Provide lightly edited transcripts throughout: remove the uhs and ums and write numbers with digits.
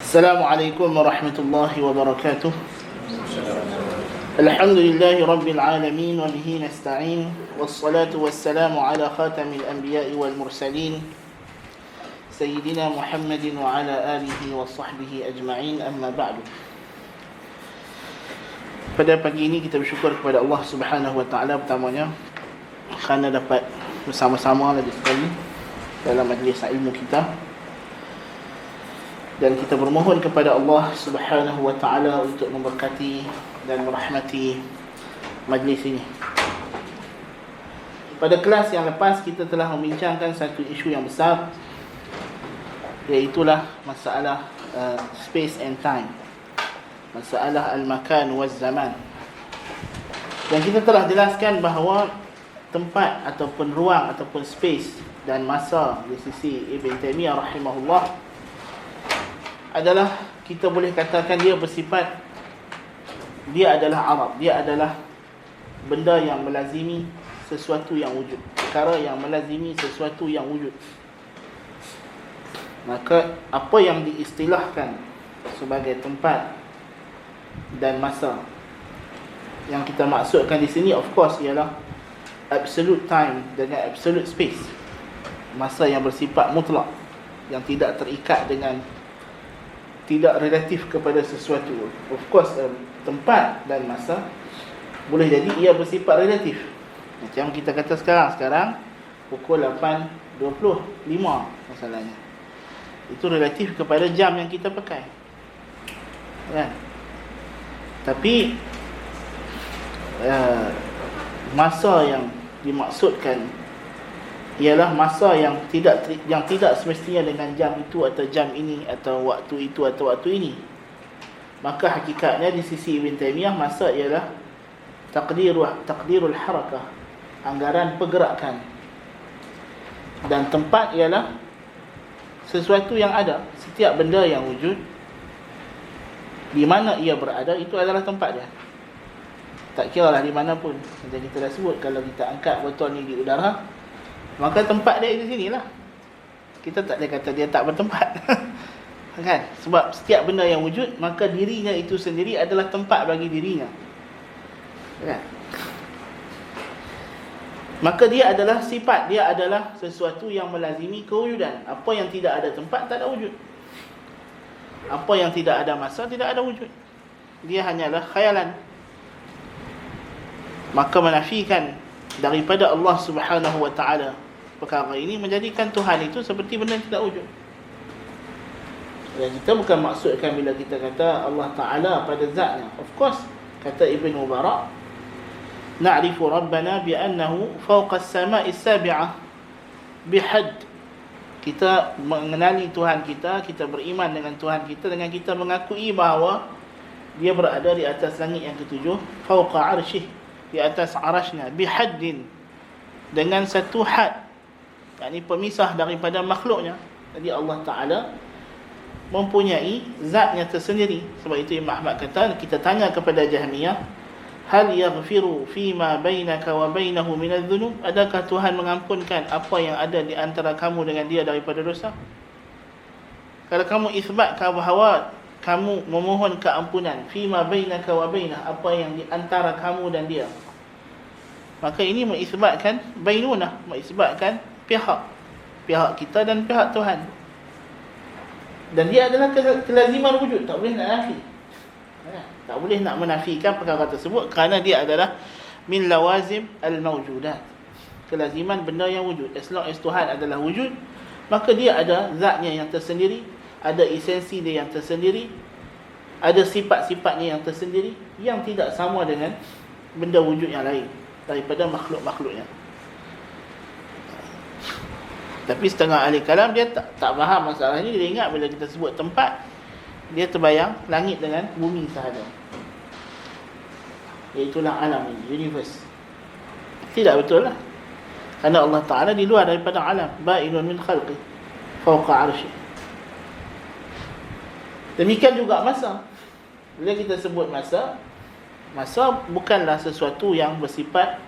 Assalamualaikum warahmatullahi wabarakatuh. Alhamdulillahi rabbil alamin wa bihi nasta'in wassalatu wassalamu ala khatamil anbiya'i wal mursalin sayyidina Muhammadin wa ala alihi wa sahbihi ajma'in, amma ba'du. Pada pagi ini kita bersyukur kepada Allah Subhanahu wa taala pertamanya kerana dapat bersama-sama lagi sekali dalam majlis ilmu kita. Dan kita bermohon kepada Allah Subhanahu wa taala untuk memberkati dan merahmati majlis ini. Pada kelas yang lepas kita telah membincangkan satu isu yang besar, iaitulah masalah space and time, masalah al-makan waz zaman. Dan kita telah jelaskan bahawa tempat ataupun ruang ataupun space dan masa di sisi Ibn Taymiyah rahimahullah adalah, kita boleh katakan dia bersifat, dia adalah arab, dia adalah benda yang melazimi sesuatu yang wujud, perkara yang melazimi sesuatu yang wujud. Maka apa yang diistilahkan sebagai tempat dan masa yang kita maksudkan di sini of course ialah absolute time dengan absolute space, masa yang bersifat mutlak, yang tidak terikat dengan, tidak relatif kepada sesuatu. Of course tempat dan masa boleh jadi ia bersifat relatif. Macam kita kata sekarang pukul 8.25 masalahnya, itu relatif kepada jam yang kita pakai, kan? Tapi masa yang dimaksudkan ialah masa yang tidak semestinya dengan jam itu atau jam ini atau waktu itu atau waktu ini. Maka hakikatnya di sisi Ibn Taymiyah masa ialah taqdirul harakah, anggaran pergerakan. Dan tempat ialah sesuatu yang ada, setiap benda yang wujud di mana ia berada itu adalah tempat dia. Tak kiralah di mana pun. Macam kita dah sebut, kalau kita angkat botol ni di udara, maka tempat dia di sinilah. Kita tak boleh kata dia tak bertempat. Kan? Sebab setiap benda yang wujud, maka dirinya itu sendiri adalah tempat bagi dirinya. Kan? Maka dia adalah sifat, dia adalah sesuatu yang melazimi kewujudan. Apa yang tidak ada tempat, tak ada wujud. Apa yang tidak ada masa, tidak ada wujud. Dia hanyalah khayalan. Maka menafikan daripada Allah Subhanahu wa taala perkara ini, menjadikan Tuhan itu seperti benda yang tidak wujud. Dan kita bukan maksudkan bila kita kata Allah Ta'ala pada zatnya. Of course, kata Ibn Mubarak, na'rifu Rabbana bi'annahu fawqa as-sama'i as-sabi'ah bihad. Kita mengenali Tuhan kita, kita beriman dengan Tuhan kita dengan kita mengakui bahawa dia berada di atas langit yang ketujuh, fawqa arsyih, di atas arasnya, bihaddin, dengan satu had, yakni pemisah daripada makhluknya. Jadi Allah Ta'ala mempunyai zatnya tersendiri. Sebab itu Imam Ahmad kata, kita tanya kepada Jahmiyah, hal yaghfiru fima bainaka wa bainahu minadh dhunub, adakah Tuhan mengampunkan apa yang ada di antara kamu dengan dia daripada dosa? Kalau kamu isbatkan bahawa kamu memohon keampunan, fima bainaka wa bainah, apa yang di antara kamu dan dia, maka ini mengisbatkan bainunah, mengisbatkan pihak kita dan pihak Tuhan. Dan dia adalah kelaziman wujud, tak boleh nak nafi. Tak boleh nak menafikan perkara tersebut kerana dia adalah min lawazim al-mawjudat, kelaziman benda yang wujud. As long as Tuhan adalah wujud, maka dia ada zatnya yang tersendiri, ada esensi dia yang tersendiri, ada sifat-sifatnya yang tersendiri, yang tidak sama dengan benda wujud yang lain daripada makhluk-makhluknya. Tapi setengah ahli kalam dia tak faham masalah ini. Dia ingat bila kita sebut tempat, dia terbayang langit dengan bumi sahaja, iaitulah alam ini, universe. Tidak betul lah, kerana Allah Ta'ala di luar daripada alam, ba'inun min khalqi fawqa arsyih. Demikian juga masa. Bila kita sebut masa, masa bukanlah sesuatu yang bersifat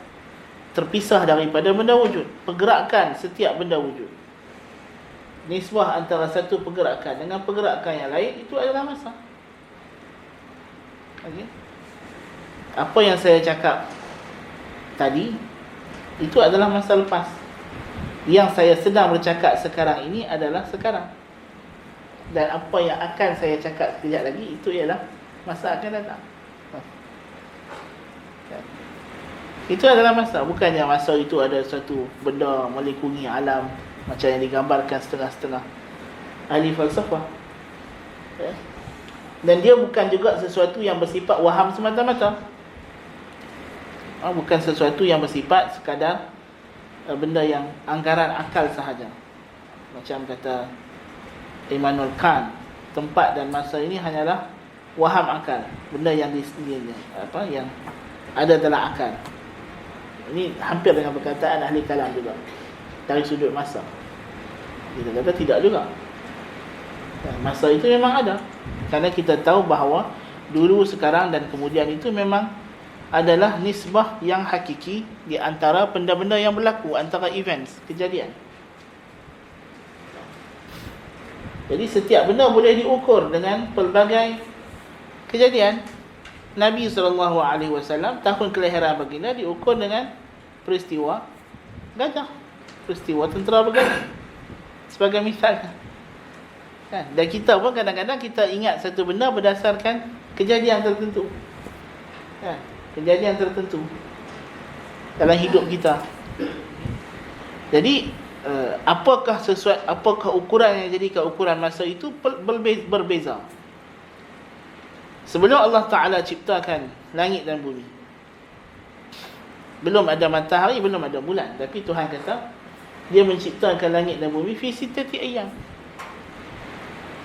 terpisah daripada benda wujud, pergerakan setiap benda wujud. nisbah antara satu pergerakan dengan pergerakan yang lain, itu adalah masa. Okay. Apa yang saya cakap tadi, itu adalah masa lepas. Yang saya sedang bercakap sekarang ini adalah sekarang. Dan apa yang akan saya cakap sekejap lagi, itu ialah masa akan datang. Itu adalah masa. Bukannya masa itu ada suatu benda melikungi alam macam yang digambarkan setengah-setengah ahli falsafah. Dan dia bukan juga sesuatu yang bersifat waham semata-mata. Bukan sesuatu yang bersifat sekadar benda yang anggaran akal sahaja. Macam kata Immanuel Kant, tempat dan masa ini hanyalah waham akal, benda yang yang ada dalam akal. Ini hampir dengan perkataan ahli kalam juga dari sudut masa. Kita kata tidak juga. Masa itu memang ada, kerana kita tahu bahawa dulu, sekarang dan kemudian itu memang adalah nisbah yang hakiki di antara benda-benda yang berlaku, antara events, kejadian. Jadi setiap benda boleh diukur dengan pelbagai kejadian. Nabi SAW tahun kelahiran baginda diukur dengan peristiwa gajah, peristiwa tentera bergajah, sebagai misal. Kan? Dan kita pun kadang-kadang kita ingat satu benda berdasarkan kejadian tertentu. Kan? Kejadian tertentu dalam hidup kita. Jadi apakah ukuran yang jadikan ukuran masa itu berbeza. Sebelum Allah Ta'ala ciptakan langit dan bumi, belum ada matahari, belum ada bulan, tapi Tuhan kata Dia menciptakan langit dan bumi fi sittati ayyam,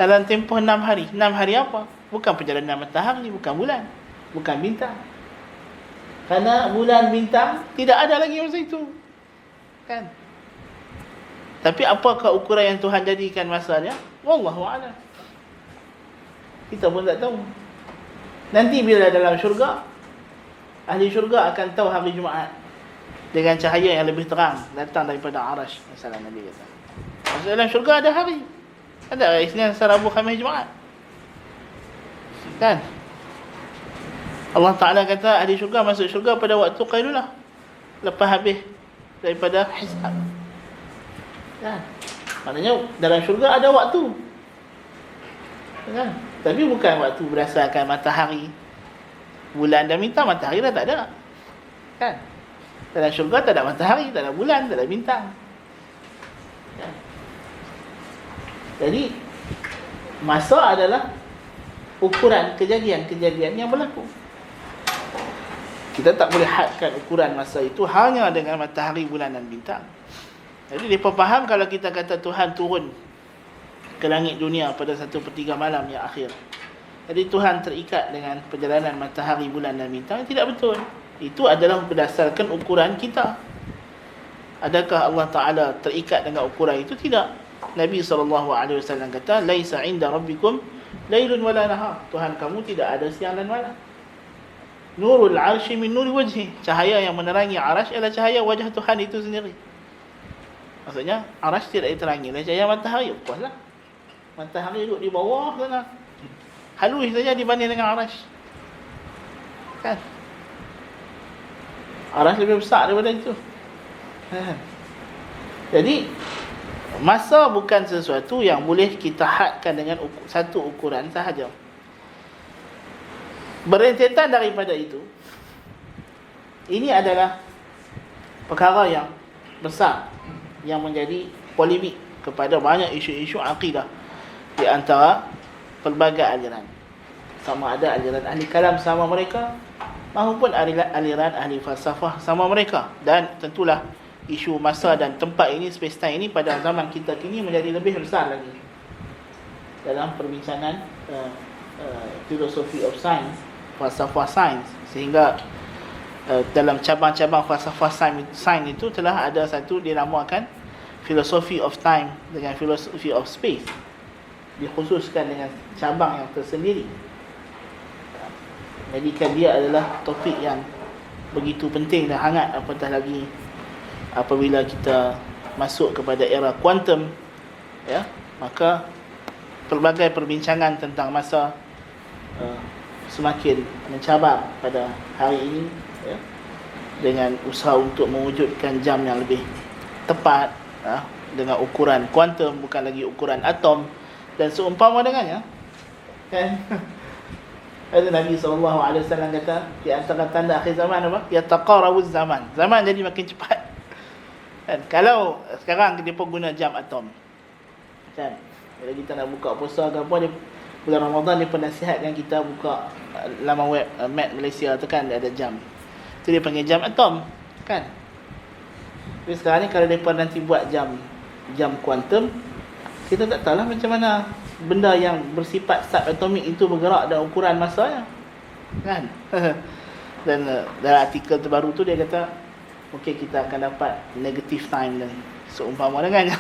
dalam tempoh 6 hari. 6 hari apa? Bukan perjalanan matahari, bukan bulan, bukan bintang. Kerana bulan, bintang tidak ada lagi masa itu. Kan? Tapi apakah ukuran yang Tuhan jadikan masanya? Wallahu a'lam. Kita pun tak tahu. Nanti bila dalam syurga, ahli syurga akan tahu hari Jumaat dengan cahaya yang lebih terang datang daripada Arash. Masalah Nabi kata. Maksud dalam syurga ada hari. Ada Isnin, Rabu, Khamis, Jumaat. Kan? Allah Ta'ala kata ahli syurga masuk syurga pada waktu qailulah, lepas habis daripada hisab. Kan? Maknanya dalam syurga ada waktu. Kan? Tapi bukan waktu berdasarkan matahari, bulan dan bintang. Matahari dah tak ada. Kan? Dalam syurga tak ada matahari, tak ada bulan, tak ada bintang. Kan? Jadi masa adalah ukuran kejadian-kejadian yang berlaku. Kita tak boleh hadkan ukuran masa itu hanya dengan matahari, bulan dan bintang. Jadi mereka faham kalau kita kata Tuhan turun ke langit dunia pada 1/3 malam yang akhir, jadi Tuhan terikat dengan perjalanan matahari, bulan dan bintang. Tidak betul. Itu adalah berdasarkan ukuran kita. Adakah Allah Ta'ala terikat dengan ukuran itu? Tidak. Nabi SAW kata, laisa inda rabbikum lailun wala nahar. Tuhan kamu tidak ada siang dan malam. Nurul arsy min nuri wajhi. Cahaya yang menerangi arash adalah cahaya wajah Tuhan itu sendiri. Maksudnya arash tidak diterangi oleh cahaya matahari. Of course lah, matahari duduk di bawah sana, halus saja dibanding dengan arash. Kan? Arash lebih besar daripada itu. Jadi masa bukan sesuatu yang boleh kita hadkan dengan satu ukuran sahaja. Berentetan daripada itu, ini adalah perkara yang besar yang menjadi polemik kepada banyak isu-isu akidah di antara pelbagai aliran. Sama ada aliran ahli kalam sama mereka, maupun aliran ahli falsafah sama mereka. Dan tentulah isu masa dan tempat ini, space time ini pada zaman kita kini menjadi lebih besar lagi dalam perbincangan philosophy of science, falsafah sains. Sehingga dalam cabang-cabang falsafah sains itu telah ada satu dinamakan philosophy of time dengan philosophy of space, dikhususkan dengan cabang yang tersendiri. Jadikan dia adalah topik yang begitu penting dan hangat, apatah lagi apabila kita masuk kepada era kuantum, ya, maka pelbagai perbincangan tentang masa semakin mencabar pada hari ini, ya, dengan usaha untuk mewujudkan jam yang lebih tepat, ya, dengan ukuran kuantum, bukan lagi ukuran atom dan seumpama dengannya, kan? Ada Nabi SAW kata, di antara tanda akhir zaman apa? Yataqarabuz zaman. Zaman jadi makin cepat. Kan? Kalau sekarang kita pun guna jam atom, kan? Bila kita nak buka puasa ke apa, dia, bulan Ramadan dia penasihatkan kita buka laman web Mat Malaysia tu, kan, dia ada jam. Tu dia panggil jam atom, kan? Tapi sekarang ni kalau mereka nanti buat jam kuantum, kita tak tahulah macam mana benda yang bersifat subatomik itu bergerak dan ukuran masanya, kan? Dan dalam artikel terbaru tu dia kata mungkin kita akan dapat negative time dan seumpama dengannya.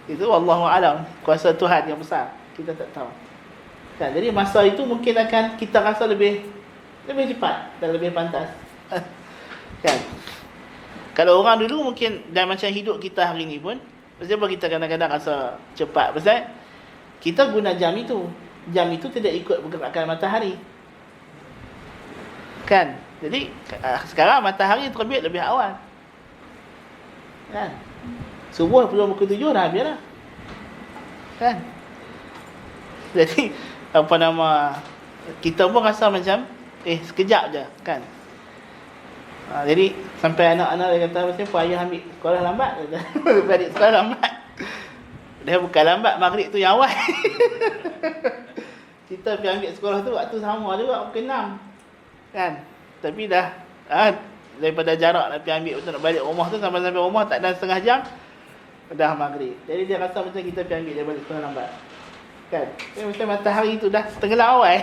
Itu wallahu alam, kuasa Tuhan yang besar, kita tak tahu, kan? Jadi masa itu mungkin akan kita rasa lebih cepat dan lebih pantas. Kan? Kalau orang dulu mungkin, dan macam hidup kita hari ni pun, sebab kita kadang-kadang rasa cepat, pasal kita guna jam itu tidak ikut pergerakan matahari, kan? Jadi sekarang matahari terbit lebih awal, kan? Subuh belum pukul 7 dah habis dah, kan? Jadi kita pun rasa macam sekejap je, kan? Jadi sampai anak-anak dia kata macam apa, ayah ambil sekolah lambat, kata. Balik sekolah lambat. Dia bukan lambat, maghrib tu yang awal. Kita pergi ambil sekolah tu waktu sama juga, pukul 6, kan? Tapi dah daripada jarak nak pergi ambil betul nak balik rumah tu, sampai rumah tak ada setengah jam dah maghrib. Jadi dia rasa macam kita pergi ambil dia balik sekolah lambat, kan? Dia macam matahari tu dah tenggelam awal.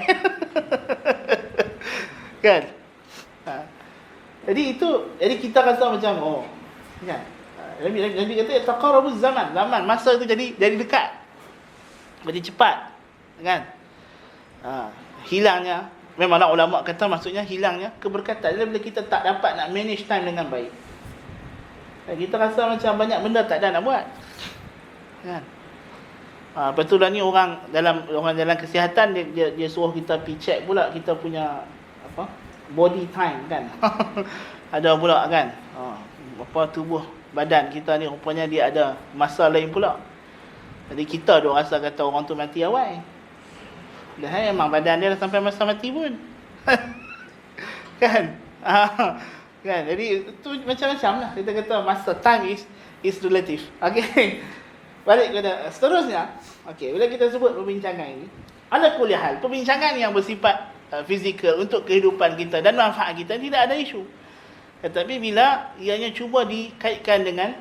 Kan? Jadi kita rasa macam kan? Nabi kata taqarabuz zaman, masa itu jadi dekat, jadi cepat, kan? Hilangnya, memanglah ulama kata maksudnya hilangnya keberkatan. Jadi bila kita tak dapat nak manage time dengan baik, kita rasa macam banyak benda tak ada nak buat, kan? Betul lah ni orang dalam kesihatan, dia suruh kita pergi check pula kita punya body time, kan? Ada pula, kan? Tubuh badan kita ni rupanya dia ada masa lain pula. Jadi kita duk rasa kata orang tu mati awal, dah memang badan dia dah sampai masa mati pun. Kan? Kan? Jadi tu macam-macam lah. Kita kata masa, time is relative. Okay. Balik kepada seterusnya. Okay, bila kita sebut perbincangan ini, ala kulli hal, perbincangan yang bersifat fizikal untuk kehidupan kita dan manfaat kita tidak ada isu. Tetapi bila ianya cuba dikaitkan dengan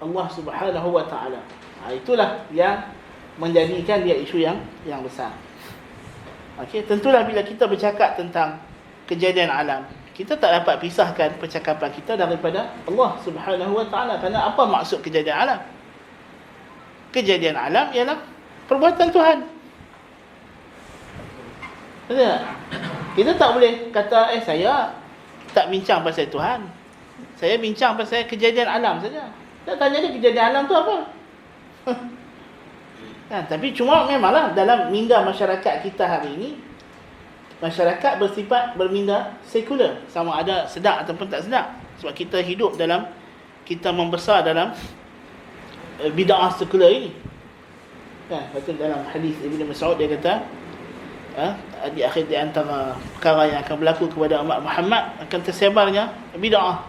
Allah Subhanahu wa taala, itulah yang menjadikan dia isu yang besar. Okey, tentulah bila kita bercakap tentang kejadian alam, kita tak dapat pisahkan percakapan kita daripada Allah Subhanahu wa taala. Kerana apa maksud kejadian alam? Kejadian alam ialah perbuatan Tuhan. Betul? Kita tak boleh kata saya tak bincang pasal Tuhan, saya bincang pasal kejadian alam saja. Tak tanya dia kejadian alam tu apa. Kan? Tapi cuma memanglah dalam minda masyarakat kita hari ini, masyarakat bersifat berminda sekular, sama ada sedar ataupun tak sedar. Sebab kita hidup kita membesar dalam bid'ah sekular ini. Kan? Betul, dalam hadis Ibnu Mas'ud dia kata, di akhir di antara perkara yang akan berlaku kepada umat Muhammad akan tersebarnya bid'ah,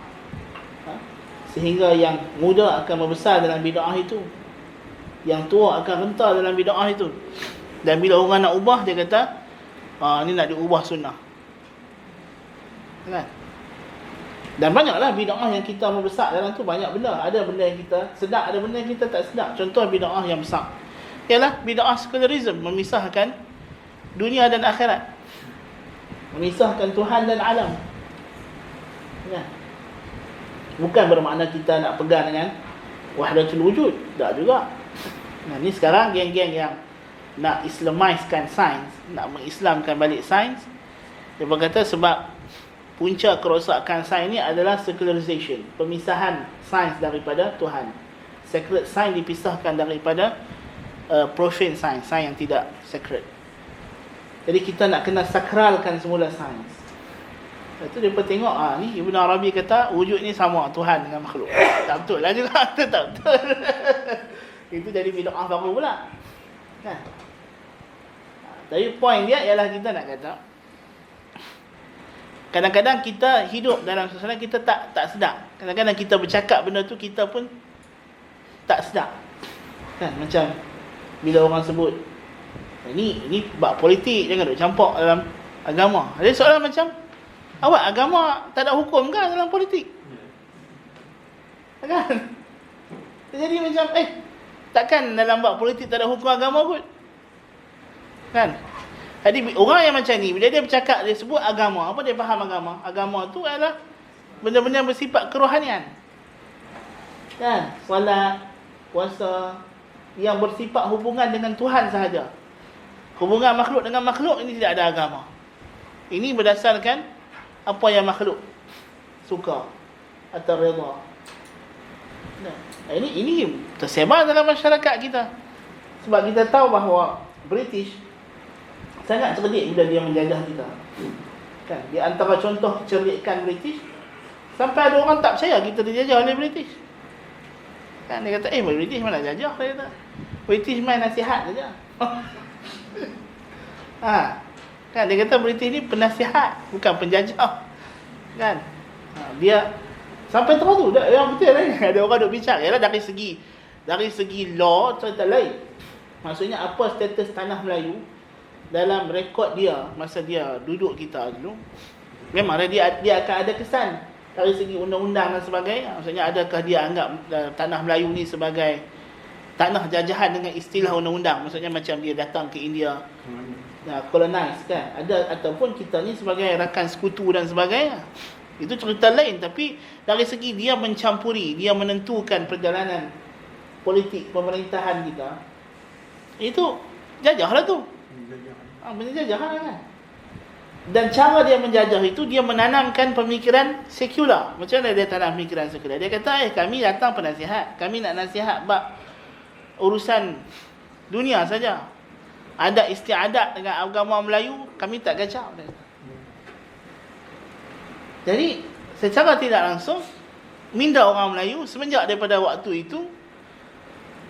sehingga yang muda akan membesar dalam bid'ah itu, yang tua akan renta dalam bid'ah itu. Dan bila orang nak ubah, dia kata ni nak diubah sunnah, kan? Dan banyaklah bid'ah yang kita membesar dalam tu, banyak benda. Ada benda yang kita sedar, ada benda yang kita tak sedar. Contoh bid'ah yang besar ialah bid'ah sekularisme, memisahkan dunia dan akhirat, memisahkan Tuhan dan alam, ya. Bukan bermakna kita nak pegang dengan wahdatul wujud, tak juga. Nah, ni sekarang geng-geng yang nak Islamizekan sains, nak mengislamkan balik sains. Dia berkata sebab punca kerosakan sains ni adalah secularization, pemisahan sains daripada Tuhan. Sacred science dipisahkan daripada profane science, science yang tidak sacred. Jadi kita nak kena sakralkan semula sains. Lepas tu dia pun tengok, ni Ibn Arabi kata wujud ni sama Tuhan dengan makhluk. Tak betul lah juga. Tak betul. Itu jadi bid'ah baru pula. Kan? Tapi poin dia ialah kita nak kata, kadang-kadang kita hidup dalam suasana kita tak sedar. Kadang-kadang kita bercakap benda tu kita pun tak sedar. Kan? Macam bila orang sebut ini bab politik, jangan duk campur dalam agama. Ada soalan macam, awak agama tak ada hukum ke dalam politik? Kan? Jadi macam takkan dalam bab politik tak ada hukum agama kot? Kan? Jadi orang yang macam ni, bila dia bercakap, dia sebut agama, apa dia faham agama? Agama tu adalah benda-benda yang bersifat kerohanian. Kan? Solat, puasa, yang bersifat hubungan dengan Tuhan sahaja. Hubungan makhluk dengan makhluk ini tidak ada agama. Ini berdasarkan apa yang makhluk suka atau redha. Nah, ini tersebar dalam masyarakat kita. Sebab kita tahu bahawa British sangat cerdik bila dia menjajah kita. Kan? Di antara contoh kecerdikan British, sampai ada orang tak percaya kita dijajah oleh British. Kan dia kata, British mana jajah? Dia kata, British main nasihat saja. Kan dia kata British ni penasihat, bukan penjajah. Kan? Dia sampai terus tu yang betul lah. Ada orang duk bincang, ialah dari segi law cerita lain. Maksudnya apa status tanah Melayu dalam rekod dia masa dia duduk kita dulu. Memang dia akan ada kesan dari segi undang-undang dan sebagainya. Maksudnya adakah dia anggap tanah Melayu ni sebagai tanah jajahan dengan istilah undang-undang? Maksudnya macam dia datang ke India, colonize kan? Ada, ataupun kita ni sebagai rakan sekutu dan sebagainya. Itu cerita lain. Tapi dari segi dia mencampuri, dia menentukan perjalanan politik pemerintahan kita, itu jajah lah tu. Benda jajah lah kan. Dan cara dia menjajah itu, dia menanamkan pemikiran sekular. Macam mana dia tanam pemikiran sekular? Dia kata, kami datang penasihat, kami nak nasihat bab urusan dunia saja. Ada istiadat dengan agama Melayu, kami tak kacau. Jadi secara tidak langsung, minda orang Melayu semenjak daripada waktu itu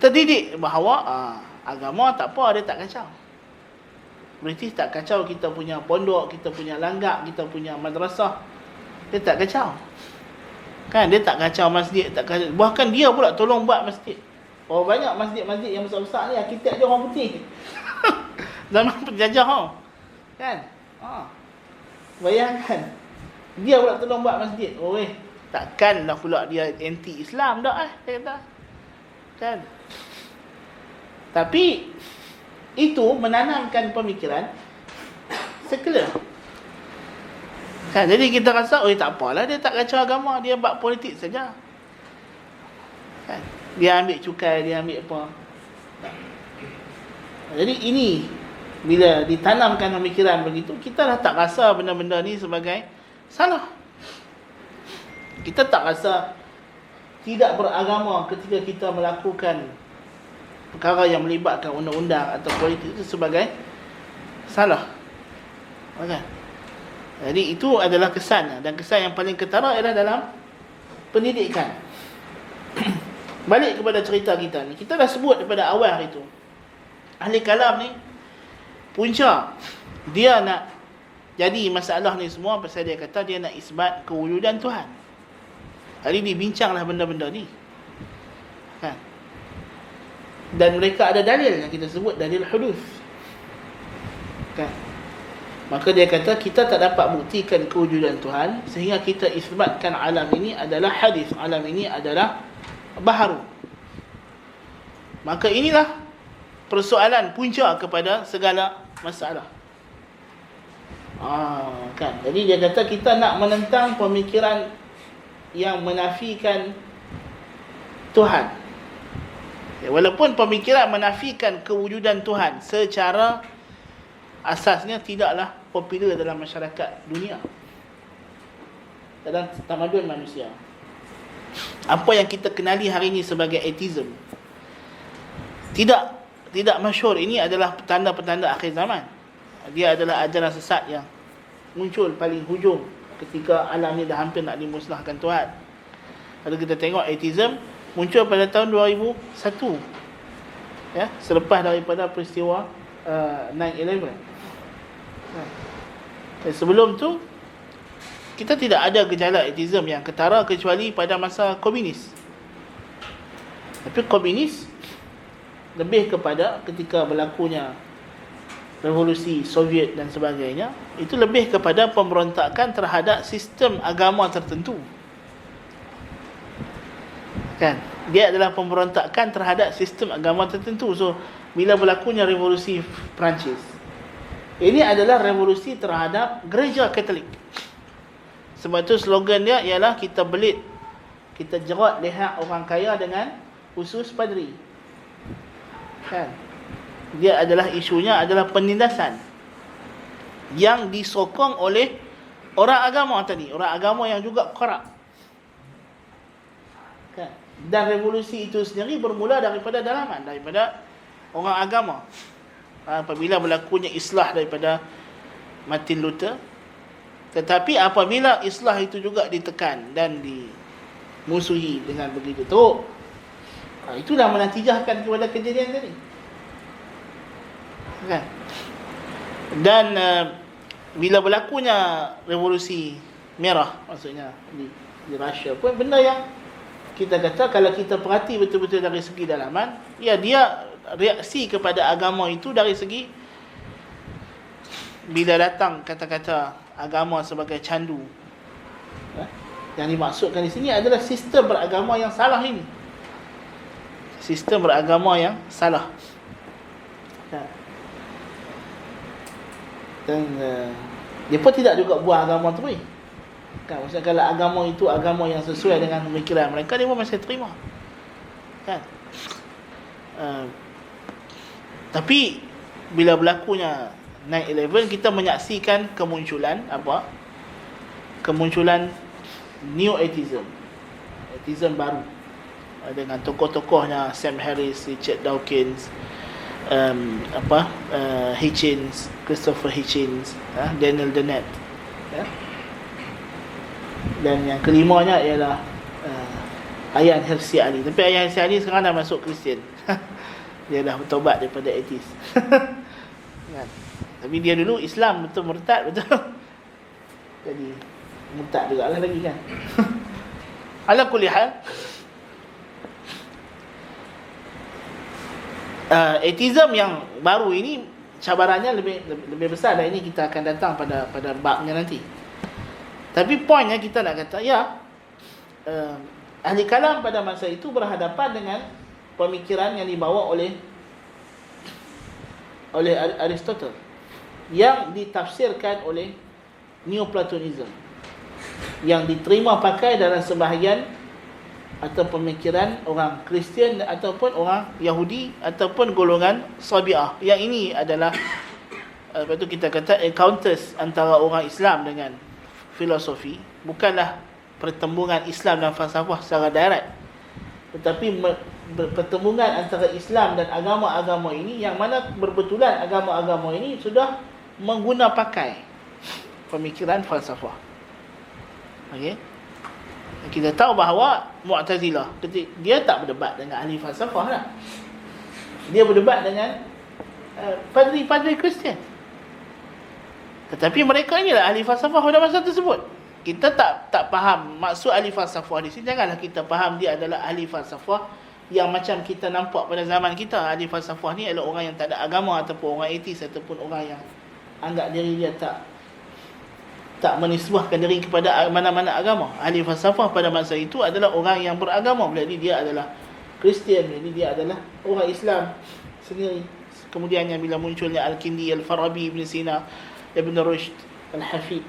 terdidik bahawa agama tak apa, dia tak kacau. British tak kacau kita punya pondok, kita punya langgak, kita punya madrasah. Dia tak kacau. Kan, dia tak kacau masjid, tak kacau. Bahkan dia pula tolong buat masjid. Banyak masjid-masjid yang besar-besar ni arkitek dia orang putih. Zaman penjajah kan? Bayangkan. Dia pula tolong buat masjid. Takkanlah pula dia anti-Islam dah dia kata. Kan? Tapi itu menanamkan pemikiran sekular. Kan, jadi kita rasa tak apalah, dia tak kacau agama, dia buat politik saja. Kan? Dia ambil cukai, dia ambil apa. Jadi ini bila ditanamkan pemikiran begitu, kita dah tak rasa benda-benda ni sebagai salah. Kita tak rasa tidak beragama ketika kita melakukan perkara yang melibatkan undang-undang atau politik itu sebagai salah. Okay. Jadi itu adalah kesan, dan kesan yang paling ketara ialah dalam pendidikan. Balik kepada cerita kita ni, kita dah sebut daripada awal itu, ahli kalam ni punca dia nak jadi masalah ni semua pasal dia kata dia nak isbat kewujudan Tuhan. Hari ni bincanglah benda-benda ni. Kan? Dan mereka ada dalil yang kita sebut dalil hudus. Kan? Maka dia kata kita tak dapat buktikan kewujudan Tuhan sehingga kita isbatkan alam ini adalah hadis, alam ini adalah baharu. Maka inilah persoalan punca kepada segala masalah. Kan? Jadi dia kata kita nak menentang pemikiran yang menafikan Tuhan. Walaupun pemikiran menafikan kewujudan Tuhan secara asasnya tidaklah popular dalam masyarakat dunia, dalam tamadun manusia. apa yang kita kenali hari ini sebagai atheism. Tidak masyhur. Ini adalah petanda-petanda akhir zaman. Dia adalah ajaran sesat yang muncul paling hujung ketika alam ni dah hampir nak dimusnahkan Tuhan. Kalau kita tengok atheism muncul pada tahun 2001, ya, selepas daripada peristiwa 9/11. Dan sebelum tu kita tidak ada gejala atheism yang ketara kecuali pada masa komunis. Tapi komunis lebih kepada ketika berlakunya revolusi Soviet dan sebagainya, itu lebih kepada pemberontakan terhadap sistem agama tertentu. Kan? Dia adalah pemberontakan terhadap sistem agama tertentu. So, bila berlakunya revolusi Perancis, ini adalah revolusi terhadap gereja Katolik. Sebab tu slogan dia ialah kita belit, kita jerat leher orang kaya dengan usus padri. Kan? Dia adalah isunya adalah penindasan yang disokong oleh orang agama tadi, orang agama yang juga korup. Kan? Dan revolusi itu sendiri bermula daripada dalaman, daripada orang agama. Apabila berlakunya islah daripada Martin Luther, tetapi apabila islah itu juga ditekan dan dimusuhi dengan begitu teruk, itu dah menatijahkan kepada kejadian tadi. Kan? Dan bila berlakunya revolusi merah, maksudnya di Russia pun, benda yang kita kata kalau kita perhati betul-betul dari segi dalaman, ya, dia reaksi kepada agama itu dari segi bila datang kata-kata agama sebagai candu. Yang dimaksudkan di sini adalah sistem beragama yang salah ini. Sistem beragama yang salah. Dan dia pun tidak juga buang agama tu ni. Kan, maksudnya kalau agama itu agama yang sesuai dengan pemikiran mereka, dia pun masih terima. Kan? Tapi bila berlakunya 9/11, kita menyaksikan kemunculan apa? Kemunculan new atheism. Atheism baru. Dengan tokoh-tokohnya Sam Harris, Richard Dawkins, Hitchens, Christopher Hitchens, Daniel Dennett, ya. Dan yang kelimanya ialah Ayaan Hirsi Ali. Tapi Ayaan Hirsi Ali sekarang dah masuk Kristian. Dia dah bertaubat daripada ateis. Kan? Tapi dia dulu Islam betul, murtad betul. Jadi murtad juga lah lagi kan. Ala kulli hal, atheism yang baru ini cabarannya lebih besar, dan ini kita akan datang pada babnya nanti. Tapi poinnya kita nak kata, ya, ahli kalam pada masa itu berhadapan dengan pemikiran yang dibawa oleh Aristotle yang ditafsirkan oleh Neoplatonism, yang diterima pakai dalam sebahagian atau pemikiran orang Kristian ataupun orang Yahudi ataupun golongan Sabi'ah. Yang ini adalah lepas tu kita kata encounters antara orang Islam dengan filosofi, bukanlah pertembungan Islam dan falsafah secara direct, tetapi pertembungan antara Islam dan agama-agama ini, yang mana berbetulan agama-agama ini sudah mengguna pakai pemikiran falsafah. Okey, kita tahu bahawa Mu'tazilah dia tak berdebat dengan ahli falsafah lah. Dia berdebat dengan padri-padri Kristian. Tetapi mereka inilah ahli falsafah pada masa tersebut. Kita tak faham maksud ahli falsafah di sini. Janganlah kita faham dia adalah ahli falsafah yang macam kita nampak pada zaman kita. Ahli falsafah ni adalah orang yang tak ada agama, ataupun orang etis, ataupun orang yang anggap diri dia tak menisbahkan diri kepada mana-mana agama. Ahli falsafah pada masa itu adalah orang yang beragama. Jadi dia adalah Kristian, jadi dia adalah orang Islam sendiri. Kemudiannya bila munculnya Al-Kindi, Al-Farabi, Ibn Sina, Ibn Rushd, Al-Hafid,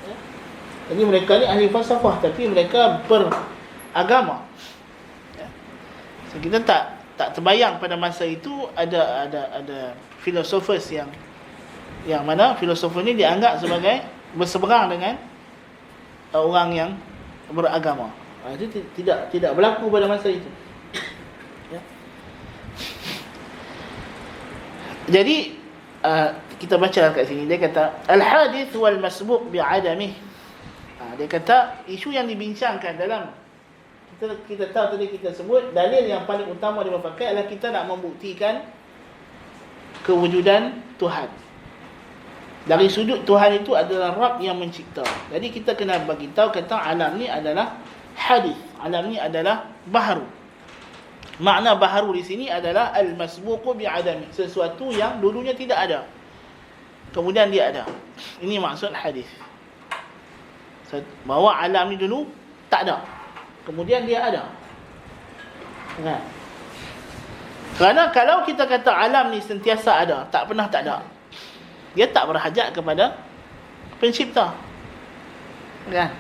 ya? Jadi mereka ni ahli falsafah, tapi mereka beragama, ya? So kita tak terbayang pada masa itu ada filosofers yang mana filosofer ni dianggap sebagai berseberang dengan orang yang beragama. Itu tidak berlaku pada masa itu. Ya. Jadi kita baca kat sini, dia kata al-hadith wal masbuq bi'adamih. Dia kata isu yang dibincangkan dalam kita tahu tadi, kita sebut dalil yang paling utama dia pakai adalah kita nak membuktikan kewujudan Tuhan. Dari sudut Tuhan itu adalah Rabb yang mencipta. Jadi kita kena bagi tahu kata alam ni adalah hadis. Alam ni adalah baharu. Makna baharu di sini adalah al-masbuqu bi'adami, sesuatu yang dulunya tidak ada, kemudian dia ada. Ini maksud hadis. Bahawa alam ni dulu tak ada, kemudian dia ada. Kan? Kerana kalau kita kata alam ni sentiasa ada, tak pernah tak ada, dia tak berhajat kepada pencipta. Kan?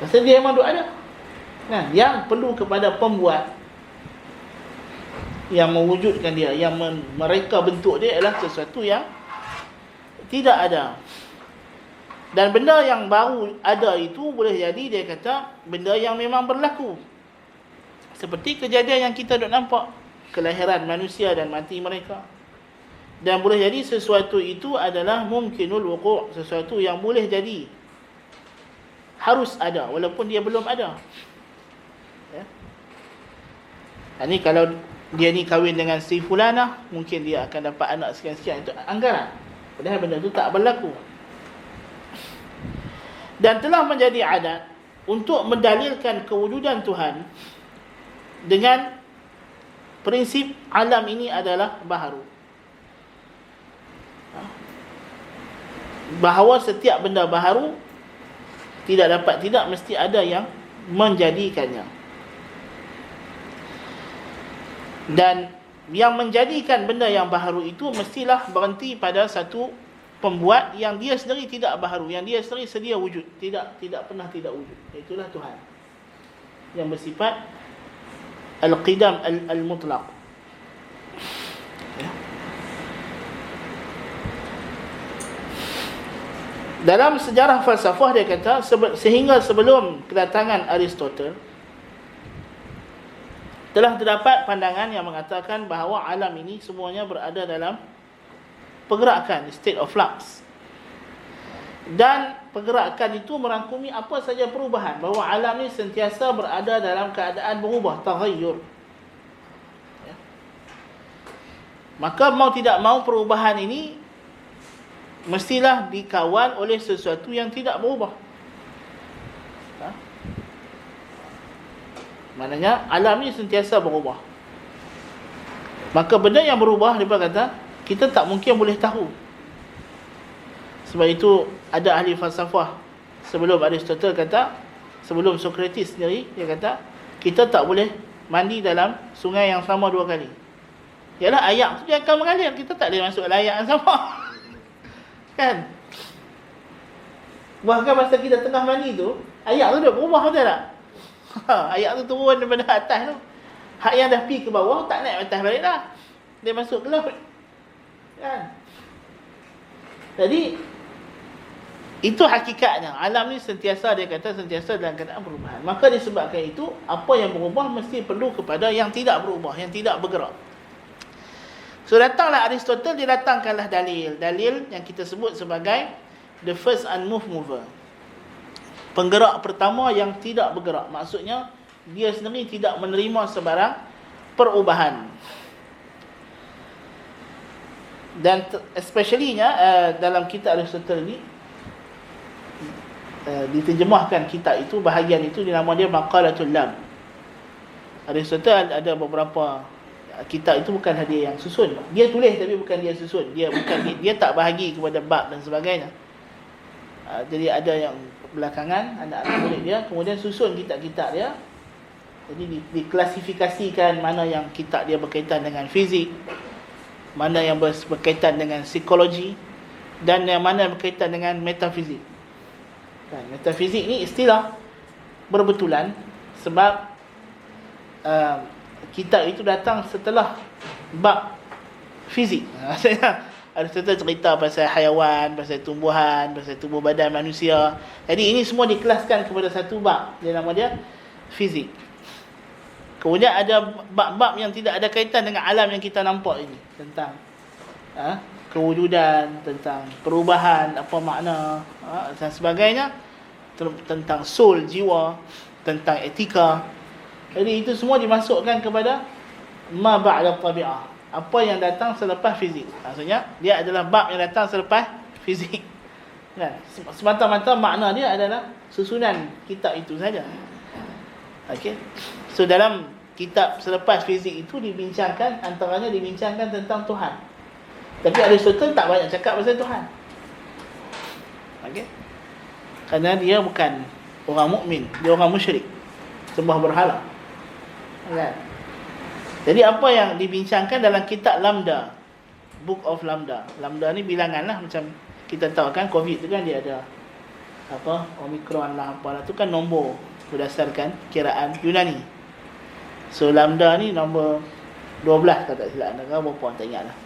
Pasal dia memang ada. Kan? Yang perlu kepada pembuat yang mewujudkan dia, yang mereka bentuk dia adalah sesuatu yang tidak ada. Dan benda yang baru ada itu boleh jadi dia kata benda yang memang berlaku. Seperti kejadian yang kita dok nampak, kelahiran manusia dan mati mereka. Dan boleh jadi sesuatu itu adalah mumkinul wuqu', sesuatu yang boleh jadi, harus ada walaupun dia belum ada. Ya. Ini kalau dia ni kahwin dengan si fulanah, mungkin dia akan dapat anak sekian-sekian, itu anggaran. Padahal benda itu tak berlaku. Dan telah menjadi adat untuk mendalilkan kewujudan Tuhan dengan prinsip alam ini adalah baharu. Bahawa setiap benda baharu tidak mesti ada yang menjadikannya. Dan yang menjadikan benda yang baharu itu mestilah berhenti pada satu pembuat yang dia sendiri tidak baharu, yang dia sendiri sedia wujud, tidak pernah tidak wujud. Itulah Tuhan yang bersifat al-qidam al-mutlaq. Ya. Dalam sejarah falsafah dia kata sehingga sebelum kedatangan Aristotle telah terdapat pandangan yang mengatakan bahawa alam ini semuanya berada dalam pergerakan, state of flux. Dan pergerakan itu merangkumi apa saja perubahan, bahawa alam ini sentiasa berada dalam keadaan berubah, taghayyur. Ya. Maka mau tidak mau perubahan ini mestilah dikawal oleh sesuatu yang tidak berubah. Ha? Maknanya alam ini sentiasa berubah. Maka benda yang berubah, dia kata kita tak mungkin boleh tahu. Sebab itu ada ahli falsafah sebelum Aristotle kata, sebelum Socrates sendiri, dia kata kita tak boleh mandi dalam sungai yang sama dua kali. Yalah, air tu dia akan mengalir, kita tak boleh masuk dalam air yang sama. Kan? Bahkan masa kita tengah mandi tu, air tu dah berubah, betul tak? Air tu turun daripada atas tu, hak yang dah pergi ke bawah tak naik atas balik dah, dia masuk ke laut. Kan? Jadi itu hakikatnya. Alam ni sentiasa, dia kata sentiasa dalam keadaan perubahan. Maka disebabkan itu, apa yang berubah mesti perlu kepada yang tidak berubah, yang tidak bergerak. So datanglah Aristotle, dia datangkanlah dalil yang kita sebut sebagai the first unmoved mover, penggerak pertama yang tidak bergerak. Maksudnya dia sendiri tidak menerima sebarang perubahan. Dan especially-nya dalam kitab Aristotle ni, diterjemahkan kitab itu, bahagian itu dinama dia Maqalatul Lam. Aristotle ada beberapa kitab, itu bukan dia yang susun. Dia tulis tapi bukan dia susun. Dia tak bahagi kepada bab dan sebagainya. Jadi ada yang belakangan anak-anak murid dia kemudian susun kitab-kitab dia. Jadi diklasifikasikan mana yang kitab dia berkaitan dengan fizik, mana yang berkaitan dengan psikologi, dan yang mana yang berkaitan dengan metafizik. Kan, metafizik ni istilah berbetulan sebab kitab itu datang setelah bab fizik. Maksudnya Aristotle cerita pasal haiwan, pasal tumbuhan, pasal tubuh badan manusia. Jadi ini semua dikelaskan kepada satu bab. Dia nama dia fizik. Kemudian ada bab-bab yang tidak ada kaitan dengan alam yang kita nampak ini. Tentang kewujudan, tentang perubahan, apa makna dan sebagainya. Tentang soul, jiwa, tentang etika. Jadi itu semua dimasukkan kepada ma ba'da tabi'ah. Apa yang datang selepas fizik. Maksudnya dia adalah bab yang datang selepas fizik. Kan? Semata-mata makna dia adalah susunan kitab itu saja. Okey. So dalam kitab selepas fizik itu dibincangkan, antaranya dibincangkan tentang Tuhan. Tapi Aristotle tak banyak cakap pasal Tuhan. Okey. Kerana dia bukan orang mukmin, dia orang musyrik. Sembah berhala. Kan? Jadi apa yang dibincangkan dalam kitab Lambda, Book of Lambda. Lambda ni bilangan lah, macam kita tahu kan COVID tu kan dia ada apa, Omicron lah apalah, tu kan nombor berdasarkan kiraan Yunani. So Lambda ni nombor 12 kalau tak silap, berapa puan tak ingat lah.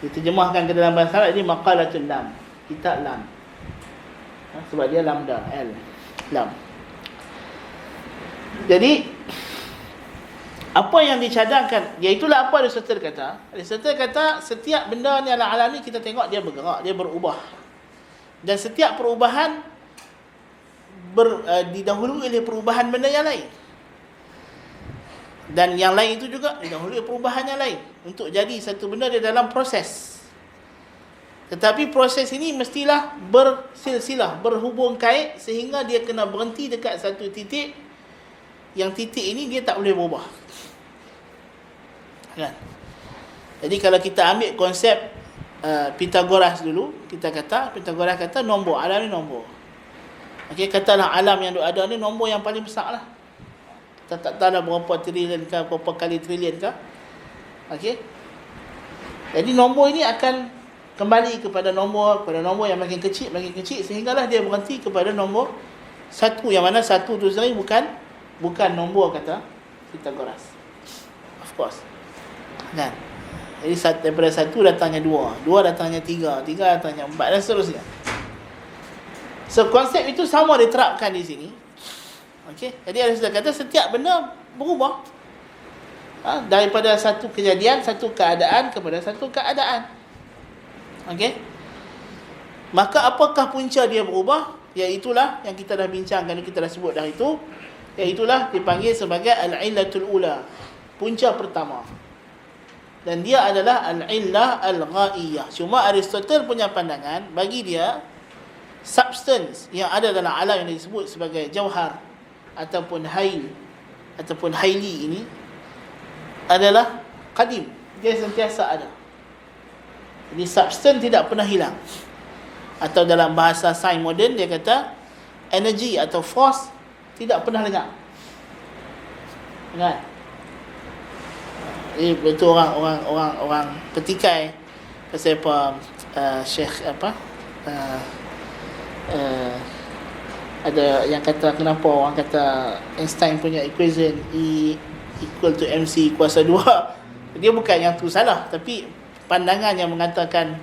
Diterjemahkan ke dalam bahasa Arab ni Maqalatul Lam, kitab Lam. Sebab dia Lambda, L, Lam. Jadi apa yang dicadangkan, iaitulah apa Aristotle kata. Aristotle kata setiap benda ni alam ni kita tengok dia bergerak, dia berubah. Dan setiap perubahan didahului oleh perubahan benda yang lain. Dan yang lain itu juga didahului perubahan yang lain. Untuk jadi satu benda dia dalam proses. Tetapi proses ini mestilah bersilsilah, berhubung kait, sehingga dia kena berhenti dekat satu titik. Yang titik ini dia tak boleh berubah. Kan? Jadi kalau kita ambil konsep Pythagoras dulu, Pythagoras kata nombor, alam ni nombor. Okey, katalah alam yang ada ni nombor yang paling besar lah. Kita tak tahu dah berapa trilion ke, berapa kali trilion ke. Okey. Jadi nombor ini akan kembali kepada nombor yang makin kecil sehinggalah dia berhenti kepada nombor satu, yang mana satu tu sendiri bukan nombor, kata Pythagoras. Of course. Kan? Jadi daripada satu datangnya dua datangnya tiga datangnya empat dan seterusnya. So konsep itu sama diterapkan di sini. Okey. Jadi ada sudah kata setiap benda berubah. Daripada satu kejadian, satu keadaan kepada satu keadaan. Okey. Maka apakah punca dia berubah? Iaitulah yang kita dah bincangkan, kita dah sebut dah itu. Iaitulah dipanggil sebagai al-illatul ula, punca pertama. Dan dia adalah al-illah al-ghaiyah. Cuma Aristotle punya pandangan, bagi dia substance yang ada dalam alam yang disebut sebagai jauhar ataupun hail ataupun haili ini adalah qadim, dia sentiasa ada. Jadi substance tidak pernah hilang. Atau dalam bahasa sains moden dia kata energy atau force tidak pernah lenyap. Kan? Betul orang petikai pasal apa, Syekh apa, ada yang kata kenapa orang kata Einstein punya equation E equal to MC kuasa 2. Dia bukan yang tu salah, tapi pandangan yang mengatakan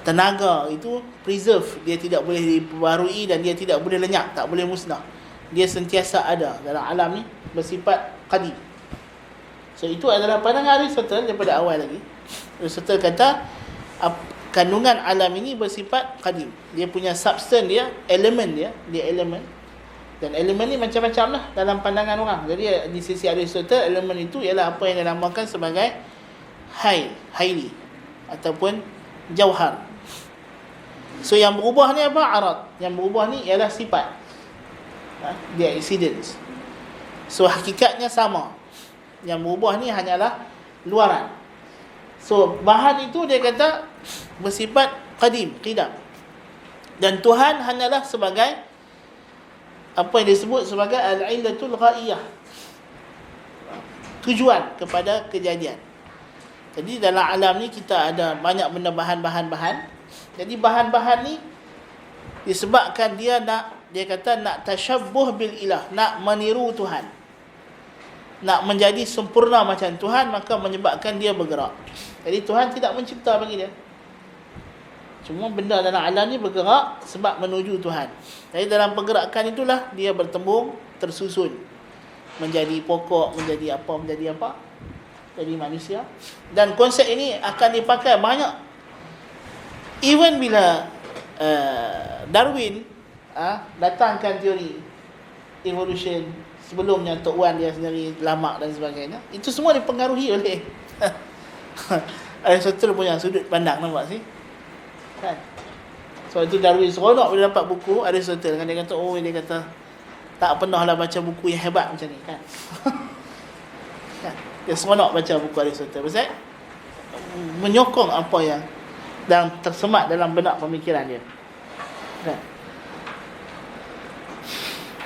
tenaga itu preserve, dia tidak boleh diperbarui dan dia tidak boleh lenyap, tak boleh musnah. Dia sentiasa ada dalam alam ni, bersifat qadim. So itu adalah pandangan Aristotle daripada awal lagi. Aristotle kata kandungan alam ini bersifat qadim. Dia punya substance dia, elemen dia elemen. Dan elemen ni macam-macam lah dalam pandangan orang. Jadi di sisi Aristotle, elemen itu ialah apa yang dinamakan sebagai haili ataupun jauhar. So yang berubah ni apa? Arad. Yang berubah ni ialah sifat. Dia accidents. So hakikatnya sama. Yang berubah ni hanyalah luaran. So bahan itu dia kata bersifat qadim, qidam. Dan Tuhan hanyalah sebagai apa yang disebut sebagai al-illatul ghaiyah, tujuan kepada kejadian. Jadi dalam alam ni kita ada banyak benda bahan-bahan. Jadi bahan-bahan ni disebabkan dia kata nak tasyabbuh bil ilah, nak meniru Tuhan, nak menjadi sempurna macam Tuhan, maka menyebabkan dia bergerak. Jadi Tuhan tidak mencipta bagi dia. Cuma benda dalam alam ni bergerak sebab menuju Tuhan. Jadi dalam pergerakan itulah dia bertembung, tersusun, menjadi pokok, menjadi apa, jadi manusia. Dan konsep ini akan dipakai banyak. Even bila Darwin datangkan teori evolution, sebelumnya Tok Wan dia sendiri lamak dan sebagainya, itu semua dipengaruhi oleh Aristotle punya sudut pandang, nampak sih? Kan? So itu Darwin seronok bila dapat buku Aristotle kan, dia kata dia kata tak pernahlah baca buku yang hebat macam ni kan. Kan? Dia seronok baca buku Aristotle pasal menyokong apa yang dan tersemat dalam benak pemikiran dia. Kan?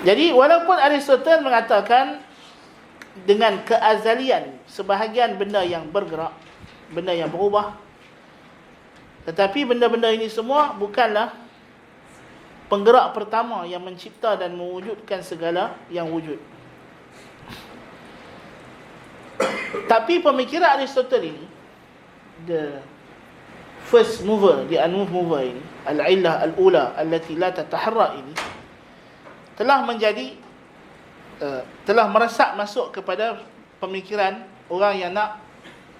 Jadi walaupun Aristotle mengatakan dengan keazalian sebahagian benda yang bergerak, benda yang berubah, tetapi benda-benda ini semua bukanlah penggerak pertama yang mencipta dan mewujudkan segala yang wujud. Tapi pemikiran Aristotle ini, the first mover, the unmoved mover ini, al-illah al-ula allati la tataharrak ini, telah menjadi telah meresap masuk kepada pemikiran orang yang nak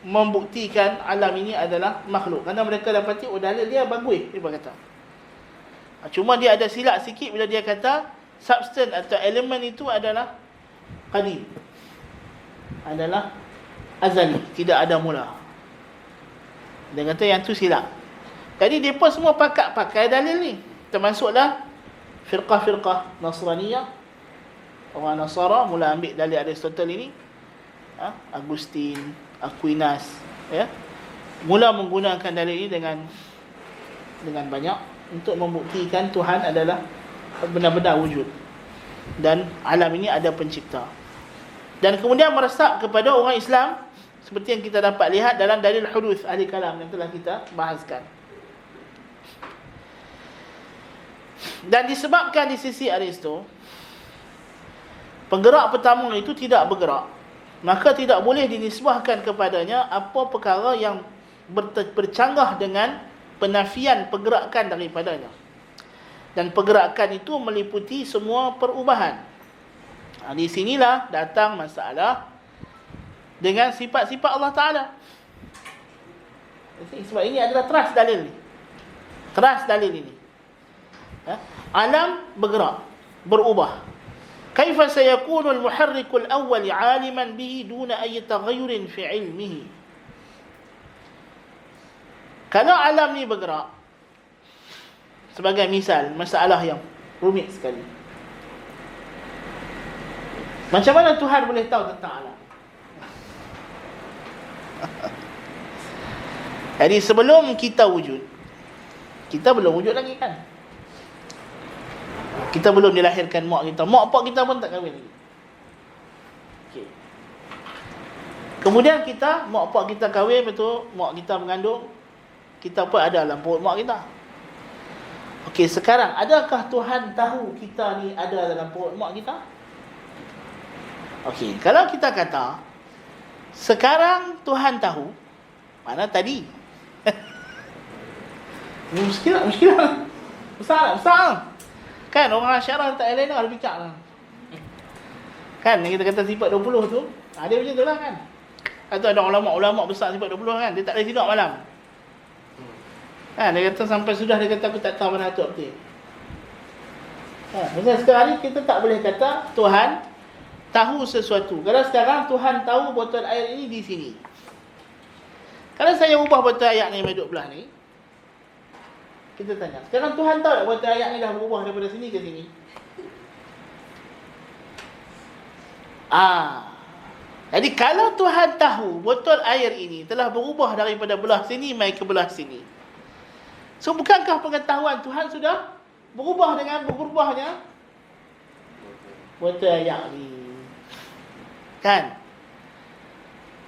membuktikan alam ini adalah makhluk. Kerana mereka dapati dalil dia bagus, dia berkata. Cuma dia ada silap sikit bila dia kata substance atau elemen itu adalah qadim, adalah azali, tidak ada mula. Dia kata yang tu silap. Jadi mereka semua pakai dalil ni. Termasuklah firqah-firqah Nasraniyah, orang Nasara mula ambil dalil Aristotle ini, Agustin, Aquinas, ya, mula menggunakan dalil ini dengan banyak untuk membuktikan Tuhan adalah benar-benar wujud dan alam ini ada pencipta. Dan kemudian meresap kepada orang Islam seperti yang kita dapat lihat dalam dalil huduth ahli kalam yang telah kita bahaskan. Dan disebabkan di sisi Aristo penggerak pertama itu tidak bergerak, maka tidak boleh dinisbahkan kepadanya apa perkara yang bercanggah dengan penafian pergerakan daripadanya. Dan pergerakan itu meliputi semua perubahan. Di sinilah datang masalah dengan sifat-sifat Allah Ta'ala. Sebab ini adalah teras dalil ni. Teras dalil ini. Alam bergerak, berubah. Kaifa sayakunu al-muharrik al-awwal 'aliman bihi duna ay taghayyur fi 'ilmihi. Kalau alam ni bergerak, sebagai misal masalah yang rumit sekali, macam mana Tuhan boleh tahu tentang alam? Jadi sebelum kita wujud, kita belum wujud lagi kan? Kita belum dilahirkan mak kita. Mak pak kita pun tak kahwin lagi. Okay. Kemudian kita, mak pak kita kahwin, betul, mak kita mengandung, kita pun ada dalam perut mak kita. Okey, sekarang adakah Tuhan tahu kita ni ada dalam perut mak kita? Okey, kalau kita kata sekarang Tuhan tahu, mana tadi? Muskilah. Besar. Kan orang Asy'ariyah tak lain ada bincang lah. Kan kita kata sifat 20 tu, dia macam tu lah kan. Atau ada ulama-ulama besar sifat 20 kan, dia tak boleh tidur malam. Kan dia kata sampai sudah dia kata aku tak tahu mana atuk betul. Macam sekarang ni kita tak boleh kata Tuhan tahu sesuatu. Kalau sekarang Tuhan tahu botol air ini di sini. Kalau saya ubah botol air ni duduk belah ni, kita tanya, sekarang Tuhan tahu tak botol air ni dah berubah daripada sini ke sini? Jadi kalau Tuhan tahu botol air ini telah berubah daripada belah sini mai ke belah sini, so bukankah pengetahuan Tuhan sudah berubah dengan berubahnya botol air ni? Kan?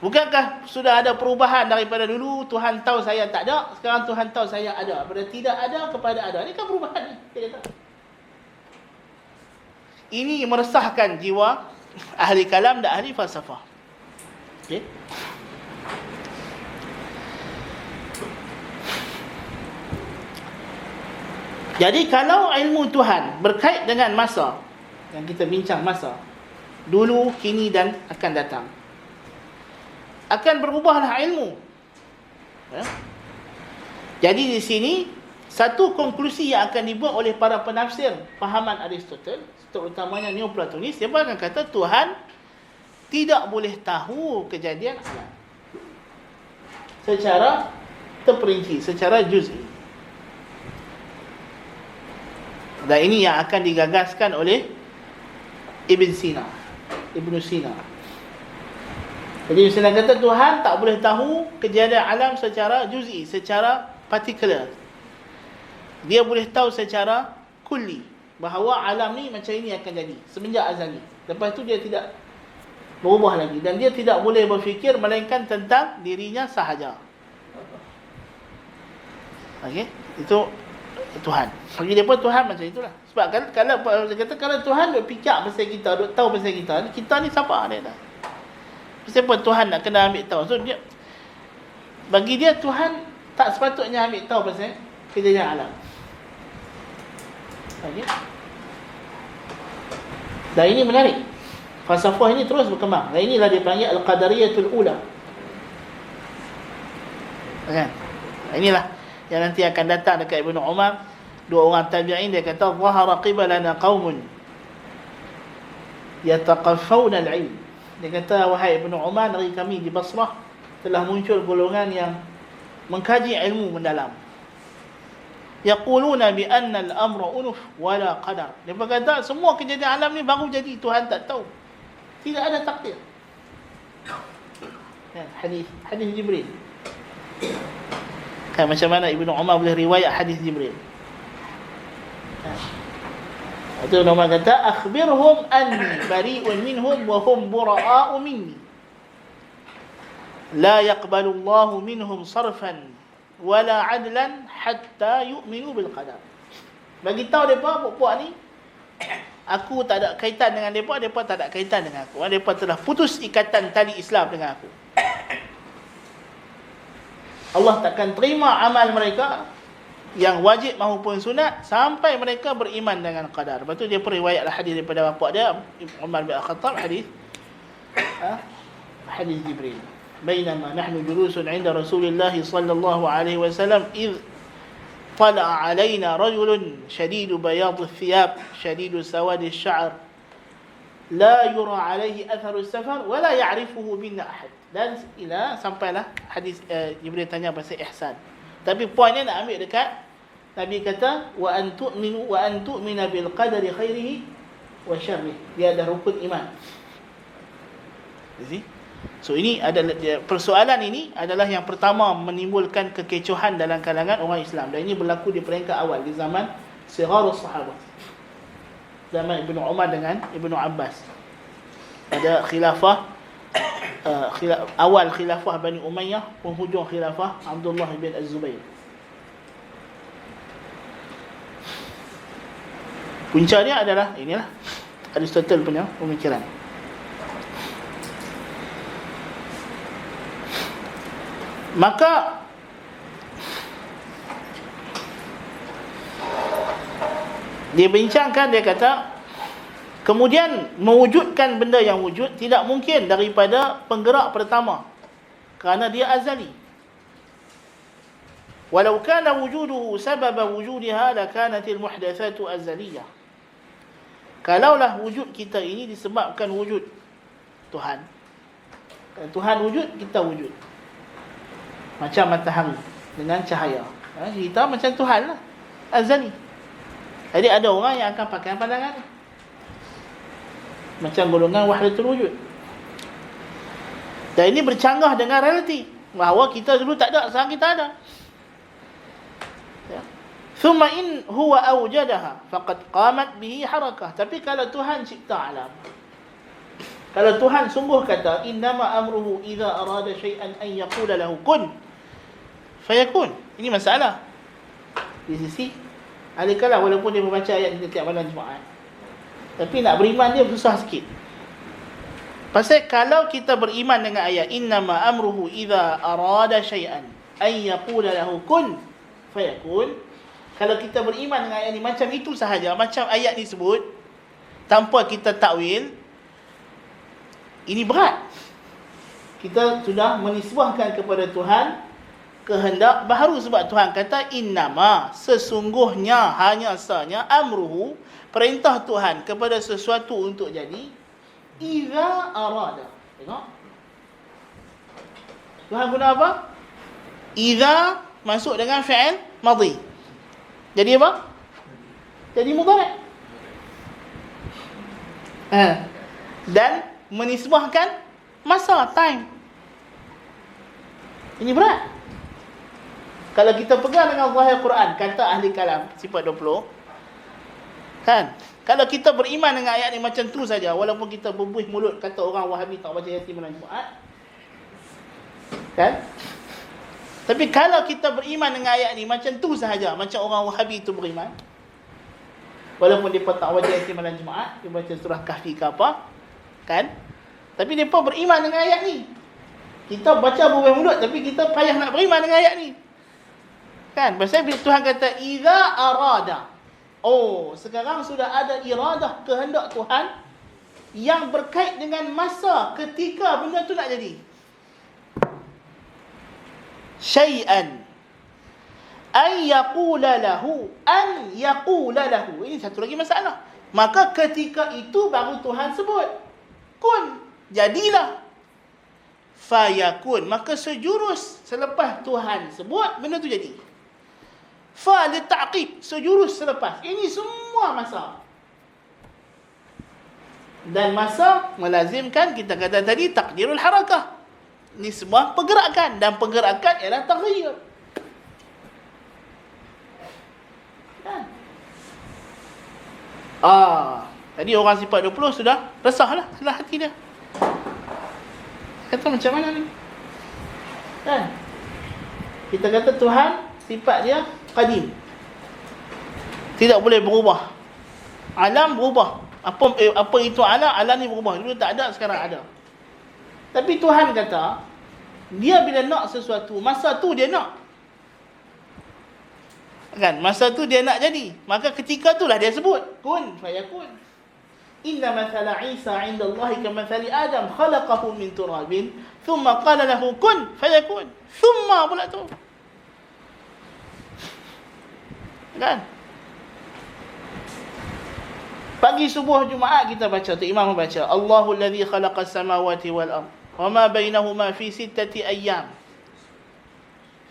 Bukankah sudah ada perubahan daripada dulu Tuhan tahu saya tak ada, sekarang Tuhan tahu saya ada, daripada tidak ada kepada ada. Ini kan perubahan ni, dia kata. Ini meresahkan jiwa ahli kalam dan ahli falsafah. Okey. Jadi kalau ilmu Tuhan berkait dengan masa, yang kita bincang masa, dulu, kini dan akan datang, akan berubahlah ilmu. Ya? Jadi di sini satu konklusi yang akan dibuat oleh para penafsir fahaman Aristoteles, terutamanya Neoplatonis, dia akan kata Tuhan tidak boleh tahu kejadian alam secara terperinci, secara juz'i. Dan ini yang akan digagaskan oleh Ibn Sina. Jadi misalnya kata Tuhan tak boleh tahu kejadian alam secara juz'i, secara partikular. Dia boleh tahu secara kulli, bahawa alam ni macam ini akan jadi semenjak azali. Lepas tu dia tidak berubah lagi, dan dia tidak boleh berfikir melainkan tentang dirinya sahaja. Okey, itu Tuhan. Bagi dia pun Tuhan macam itulah. Sebab kalau Tuhan duk fikir pasal kita, duk tahu pasal kita ni siapa dia dah. Siapa Tuhan nak kena ambil tahu. So dia, bagi dia Tuhan tak sepatutnya ambil tahu pasal kejadian alam. Okey. Dan ini menarik. Falsafah ini terus berkembang. Dan inilah dipanggil Al-Qadariyatul Ula. Kan? Inilah yang nanti akan datang dekat Ibnu Umar, dua orang tabi'in, dia kata zahara qibalana qaumun yataqaffawna al-'ilm. Dia kata, wahai Ibnu Umar, negeri kami di Basrah telah muncul golongan yang mengkaji ilmu mendalam. Yaquluna bi anna al-amra unuf wala qadar. Dia berkata semua kejadian alam ni baru jadi, Tuhan tak tahu. Tidak ada takdir. Ya, hadis Jibril. Kan macam mana Ibnu Umar boleh riwayat hadis Jibril. Itu Umar kata, akhbirhum anni bari'un minhum wa hum bura'a'u minni. La yaqbalu Allahu minhum sarfan wala adlan hatta yu'minu bil qadar. Bagi tahu depa puak ni, aku tak ada kaitan dengan depa, depa tak ada kaitan dengan aku. Depa telah putus ikatan tali Islam dengan aku. Allah takkan terima amal mereka yang wajib maupun sunat sampai mereka beriman dengan qadar. Lepas tu dia pun riwayatlah hadis daripada bapak dia Umar bin Khattab, hadis Jibril. Bainama nahnu julusun 'inda Rasulillah sallallahu alaihi wasallam idh tala'a 'alaina rajulun shadidu bayad ath-thiyab shadidu sawad ash-sha'r la yura 'alaihi atharu as-safar wa la ya'rifuhu minna ahad. Dan ila sampailah hadis Jibril tanya pasal ihsan. Tapi poinnya nak ambil dekat Nabi kata wa an tu'mina bil qadari khairihi wa syarrihi. Dia ada rukun iman. Jadi so ini adalah persoalan ini adalah yang pertama menimbulkan kekecohan dalam kalangan orang Islam, dan ini berlaku di peringkat awal di zaman Sigharus Sahabat, zaman Ibnu Umar dengan Ibnu Abbas pada awal khilafah Bani Umayyah, penghujung khilafah Abdullah bin Az-Zubair. Punca dia adalah inilah Aristoteles punya pemikiran. Maka dia bincangkan, dia kata kemudian mewujudkan benda yang wujud tidak mungkin daripada penggerak pertama kerana dia azali. Walau kana wujuduhu sababa wujudiha lakanatil muhdatsatu azaliyah. Kalaulah wujud kita ini disebabkan wujud Tuhan. Tuhan wujud, kita wujud. Macam matahari dengan cahaya. Kita macam Tuhan lah, azali. Jadi ada orang yang akan pakai pandangan ni, macam golongan wahdatul wujud. Dan ini bercanggah dengan realiti, bahawa kita dulu tak ada, sekarang kita ada. Thumma in huwa awjadaha faqad qamat bihi harakah. Tapi kalau Tuhan cipta alam, kalau Tuhan sungguh kata innama amruhu idza arada syai'an an yaqula lahu kun fayakun, ini masalah di sisi ahli kalam, walaupun dia membaca ayat ini setiap malam Jumaat, tapi nak beriman dia susah sikit. Pasal kalau kita beriman dengan ayat innama amruhu idza arada syai'an an yaqula lahu kun fayakun, Kalau kita beriman dengan ayat ni macam itu sahaja, macam ayat ni sebut, tanpa kita takwil, ini berat. Kita sudah menisbahkan kepada Tuhan kehendak baharu, sebab Tuhan kata innama, sesungguhnya, hanya sahanya, amruhu, perintah Tuhan kepada sesuatu untuk jadi, idza arada. Tengok, Tuhan guna apa? Idza masuk dengan fi'il madhi. Jadi apa? Jadi mudhari'. Dan menisbahkan masa, time. Ini berat. Kalau kita pegang dengan zahir Quran, kata ahli kalam sifat 20, kan? Kalau kita beriman dengan ayat ni macam tu saja, walaupun kita berbuih mulut kata orang Wahabi tak baca Yasin malam Jumaat, kan? Tapi kalau kita beriman dengan ayat ni macam tu sahaja, macam orang Wahabi itu beriman, walaupun mereka tak baca Yasin malam Jumaat, dia baca surah Kahfi ke apa, kan? Tapi mereka beriman dengan ayat ni. Kita baca berbuih mulut, tapi kita payah nak beriman dengan ayat ni, kan? Pasal bila Tuhan kata idza arada, oh, sekarang sudah ada iradah, kehendak Tuhan yang berkait dengan masa ketika benda tu nak jadi. Syai'an an yaqula lahu, ini satu lagi masalah. Maka ketika itu baru Tuhan sebut kun, jadilah. Fayakun, maka sejurus selepas Tuhan sebut, benda tu jadi. Fa li ta'qib, sejurus selepas. Ini semua masa. Dan masa melazimkan, kita kata tadi, takdirul harakah. Ini semua pergerakan, dan pergerakan ialah taghayyur. Kan? Tadi orang sifat 20 sudah resahlah dalam hati dia. Kata macam mana ni? Kan? Kita kata Tuhan sifat dia qadim, tidak boleh berubah. Alam berubah. Apa itu alam? Alam ni berubah. Dulu tak ada, sekarang ada. Tapi Tuhan kata, dia bila nak sesuatu, masa tu dia nak. Kan? Masa tu dia nak jadi. Maka ketika itulah dia sebut kun fayakun. Inna mathala Isa 'inda Allahi kamathali Adam, khalaqahu min turabin, thumma qala lahu kun fayakun. Thumma pula tu. Kan? Pagi subuh Jumaat kita baca tu, imam membaca Allahul ladzi khalaqas samawati wal ard wa ma bainahuma fi sittati ayyam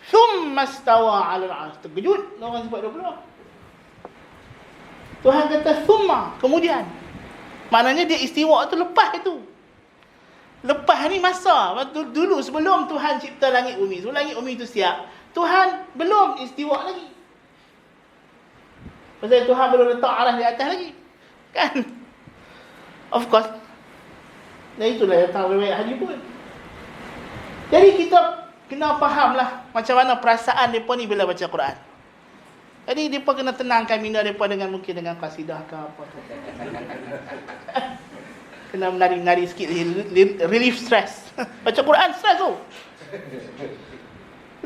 thumma istawa 'alal 'arsy. Terkejut orang sebab 20. Tuhan kata thumma, kemudian. Maknanya dia istiwa tu lepas itu. Lepas ni masa. Dulu sebelum Tuhan cipta langit bumi, sebelum langit bumi itu siap, Tuhan belum istiwa lagi. Pasal Tuhan belum letak arah di atas lagi. Kan? Of course. Dan itulah yang tahu riwayat haji pun. Jadi kita kena fahamlah macam mana perasaan mereka ni bila baca Quran. Jadi mereka kena tenangkan minda mereka dengan mungkin dengan qasidah ke apa. Kena menari-nari sikit, relief stress. Baca Quran stress tu.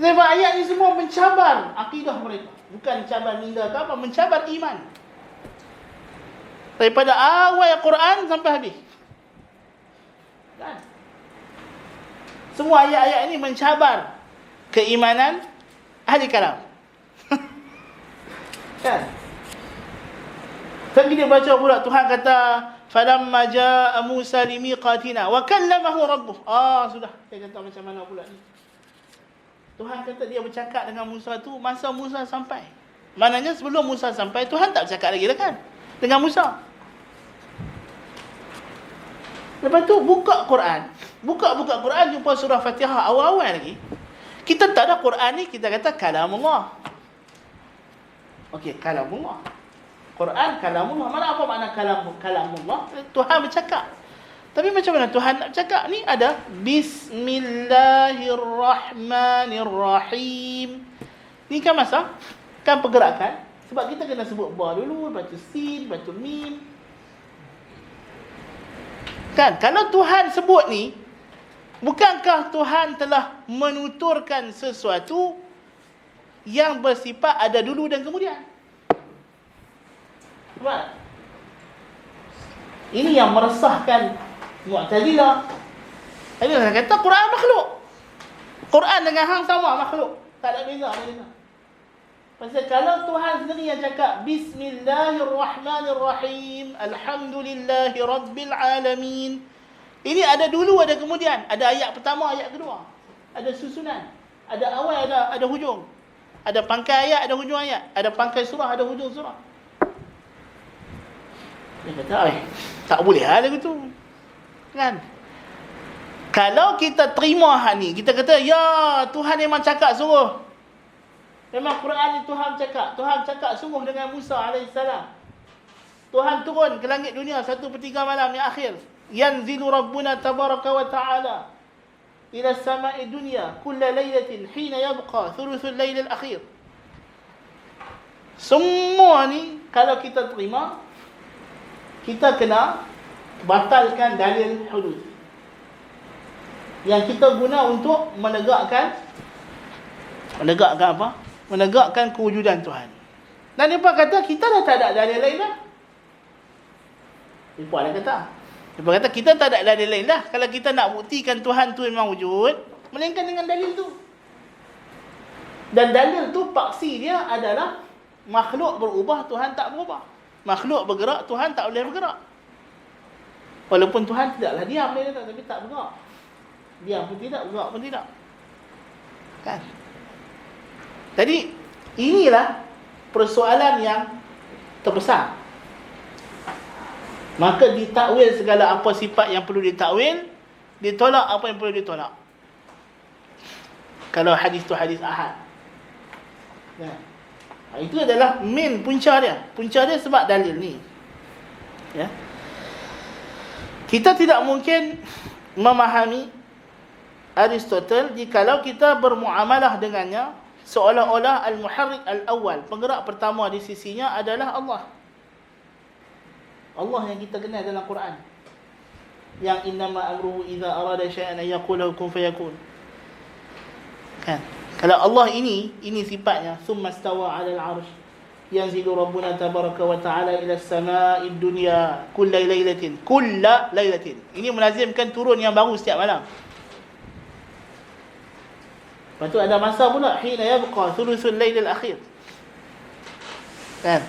Sebab ayat ni semua mencabar akidah mereka. Bukan cabar minda ke apa, mencabar iman. Daripada awal Quran sampai habis. Kan? Semua ayat-ayat ini mencabar keimanan ahli kalam. Kan? Tapi dia baca pula Tuhan kata falamma jaa Musa limiqatina wa kallamahu rabbuh. Sudah. Saya kata macam mana pula ni? Tuhan kata dia bercakap dengan Musa tu masa Musa sampai. Maknanya sebelum Musa sampai, Tuhan tak bercakap lagi dah kan dengan Musa. Lepas tu buka Quran. Buka Quran, jumpa surah Fatihah awal-awal lagi. Kita tak ada Quran ni, kita kata kalamullah. Okey, kalamullah. Quran kalamullah. Mana apa makna kalamullah? Tuhan bercakap. Tapi macam mana Tuhan nak bercakap? Ni ada Bismillahirrahmanirrahim. Ni kan masa, kan pergerakan. Sebab kita kena sebut ba dulu, baca sin, baca mim. Kan? Kalau Tuhan sebut ni, bukankah Tuhan telah menuturkan sesuatu yang bersifat ada dulu dan kemudian. Nampak? Ini yang meresahkan Mu'tazilah. Ini orang kata Quran makhluk. Quran dengan hang sama makhluk. Tak ada beza. Pasal kalau Tuhan sendiri yang cakap Bismillahirrahmanirrahim, Alhamdulillahi Rabbil Alamin. Ini ada dulu, ada kemudian. Ada ayat pertama, ayat kedua. Ada susunan. Ada awal, ada hujung. Ada pangkai ayat, ada hujung ayat. Ada pangkai surah, ada hujung surah. Dia kata, tak boleh lagu tu. Kan? Kalau kita terima hal ni, kita kata, ya Tuhan memang cakap sungguh. Memang Quran ni Tuhan cakap. Tuhan cakap sungguh dengan Musa AS. Tuhan turun ke langit dunia 1/3 malam yang akhir. Yanzilu Rabbuna tabaraka wa ta'ala ila sama'i dunya kulla laylatin hina yabqa thuluthul laylil akhir. Semua ni kalau kita terima, kita kena batalkan dalil hudud yang kita guna untuk menegakkan apa? Menegakkan kewujudan Tuhan. Dan mereka kata kita dah tak ada dalil lain dah. Mereka kata kita tak ada dalil lain dah. Kalau kita nak buktikan Tuhan tu memang wujud, melainkan dengan dalil tu. Dan dalil tu paksi dia adalah makhluk berubah, Tuhan tak berubah. Makhluk bergerak, Tuhan tak boleh bergerak. Walaupun Tuhan tidaklah diam, dia kata, tapi tak bergerak. Diam pun tidak, bergerak pun tidak. Kan? Jadi, inilah persoalan yang terbesar. Maka ditakwil segala apa sifat yang perlu ditakwil, ditolak apa yang perlu ditolak. Kalau hadis tu hadis ahad. Kan? Itu adalah main punca dia. Punca dia sebab dalil ni. Ya. Kita tidak mungkin memahami Aristotle jikalau kita bermuamalah dengannya seolah-olah al-muharrik al-awwal, penggerak pertama di sisinya adalah Allah. Allah yang kita kenal dalam Quran. Yang innama amruhu idza arada syai'an an yaqula kun fayakun. Kan? Kalau Allah ini sifatnya, summa stawa 'alal 'arsy yanzilu rabbuna tabaraka wa ta'ala ila as-sama'id dunya kulla lailatin. Ini melazimkan turun yang baru setiap malam. Lepas tu ada masa pula hina yabqa thuluthul lailil akhir. Kan?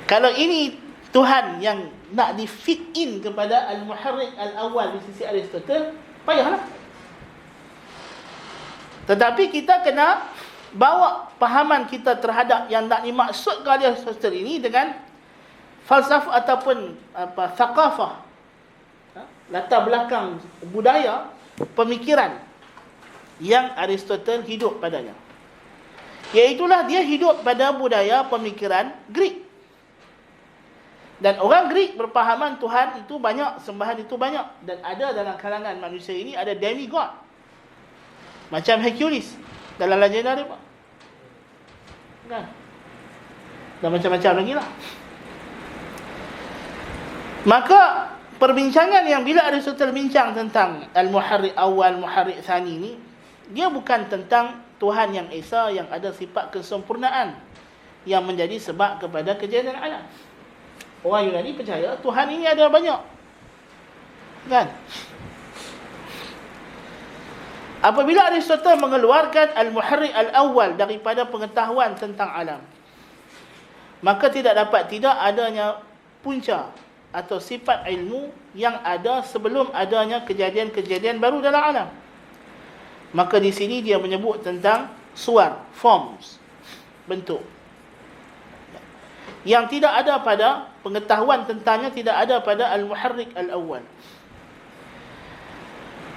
Kalau ini Tuhan yang nak di fit in kepada al-muharrik al-awwal di sisi Aristotle, payahlah. Tetapi kita kena bawa pahaman kita terhadap yang nak dimaksudkan oleh Aristotle ini dengan falsafah ataupun thaqafah, latar belakang budaya, pemikiran yang Aristotle hidup padanya. Iaitulah dia hidup pada budaya pemikiran Greek. Dan orang Greek berpahaman Tuhan itu banyak, sembahan itu banyak. Dan ada dalam kalangan manusia ini ada demigod. Macam Hercules dalam legenda dia. Kan? Dan macam-macam lagi lah. Maka perbincangan yang bila Aristotle bincang tentang al-muharrik awal, muharrik thani ni, dia bukan tentang Tuhan yang esa, yang ada sifat kesempurnaan yang menjadi sebab kepada kejadian alam. Orang Yunani percaya Tuhan ini ada banyak. Kan? Apabila Aristotle mengeluarkan al-muharrik al-awwal daripada pengetahuan tentang alam, maka tidak dapat tidak adanya punca atau sifat ilmu yang ada sebelum adanya kejadian-kejadian baru dalam alam. Maka di sini dia menyebut tentang suar, forms, bentuk. Yang tidak ada pada pengetahuan tentangnya, tidak ada pada al-muharrik al-awwal.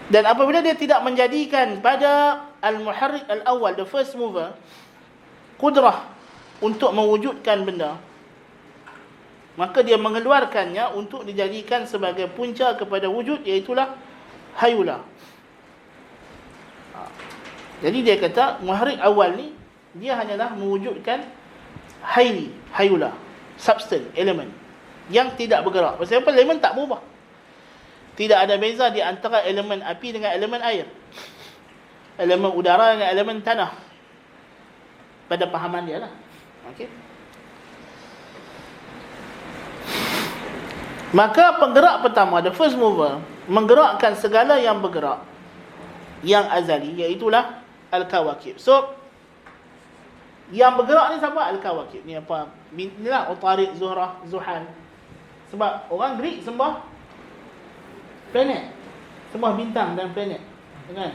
Dan apabila dia tidak menjadikan pada al-muharrik al-awwal, the first mover, kudrah untuk mewujudkan benda, maka dia mengeluarkannya untuk dijadikan sebagai punca kepada wujud, iaitulah hayula. Jadi dia kata muharrik awal ni dia hanyalah mewujudkan hayula, substance, elemen yang tidak bergerak. Pasal apa? Elemen tak berubah. Tidak ada beza di antara elemen api dengan elemen air, elemen udara dengan elemen tanah. pada pahaman dia lah. Okey. Maka penggerak pertama, the first mover, menggerakkan segala yang bergerak, yang azali, iaitulah al-kawakib. So yang bergerak ni siapa? Al-kawakib. Ni apa? Inilah Utarid, Zuhrah, Zuhal. Sebab orang Greek sembah planet, sembah bintang dan planet, kan?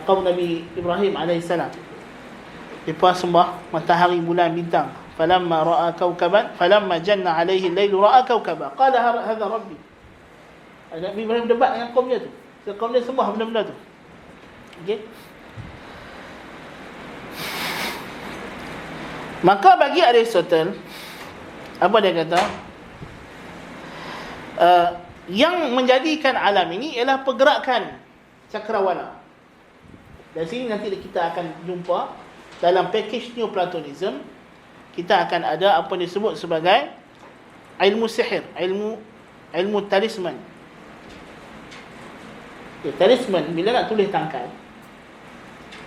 Kaum Nabi Ibrahim alaihissalam, mereka sembah matahari, bulan, bintang. Falamma ra'a kawkaban, falamma janna alaihi al-lailu ra'a kawkaba, qala hadha rabbi. Nabi Ibrahim debat dengan kaum dia tu. So, kaum dia sembah benda-benda tu. Okey. Maka bagi Aristotle, apa dia kata? Yang menjadikan alam ini ialah pergerakan cakrawala. Dari sini nanti kita akan jumpa dalam package Neoplatonism, kita akan ada apa yang disebut sebagai ilmu sihir, ilmu talisman. Okay, talisman, bila nak tulis tangkal,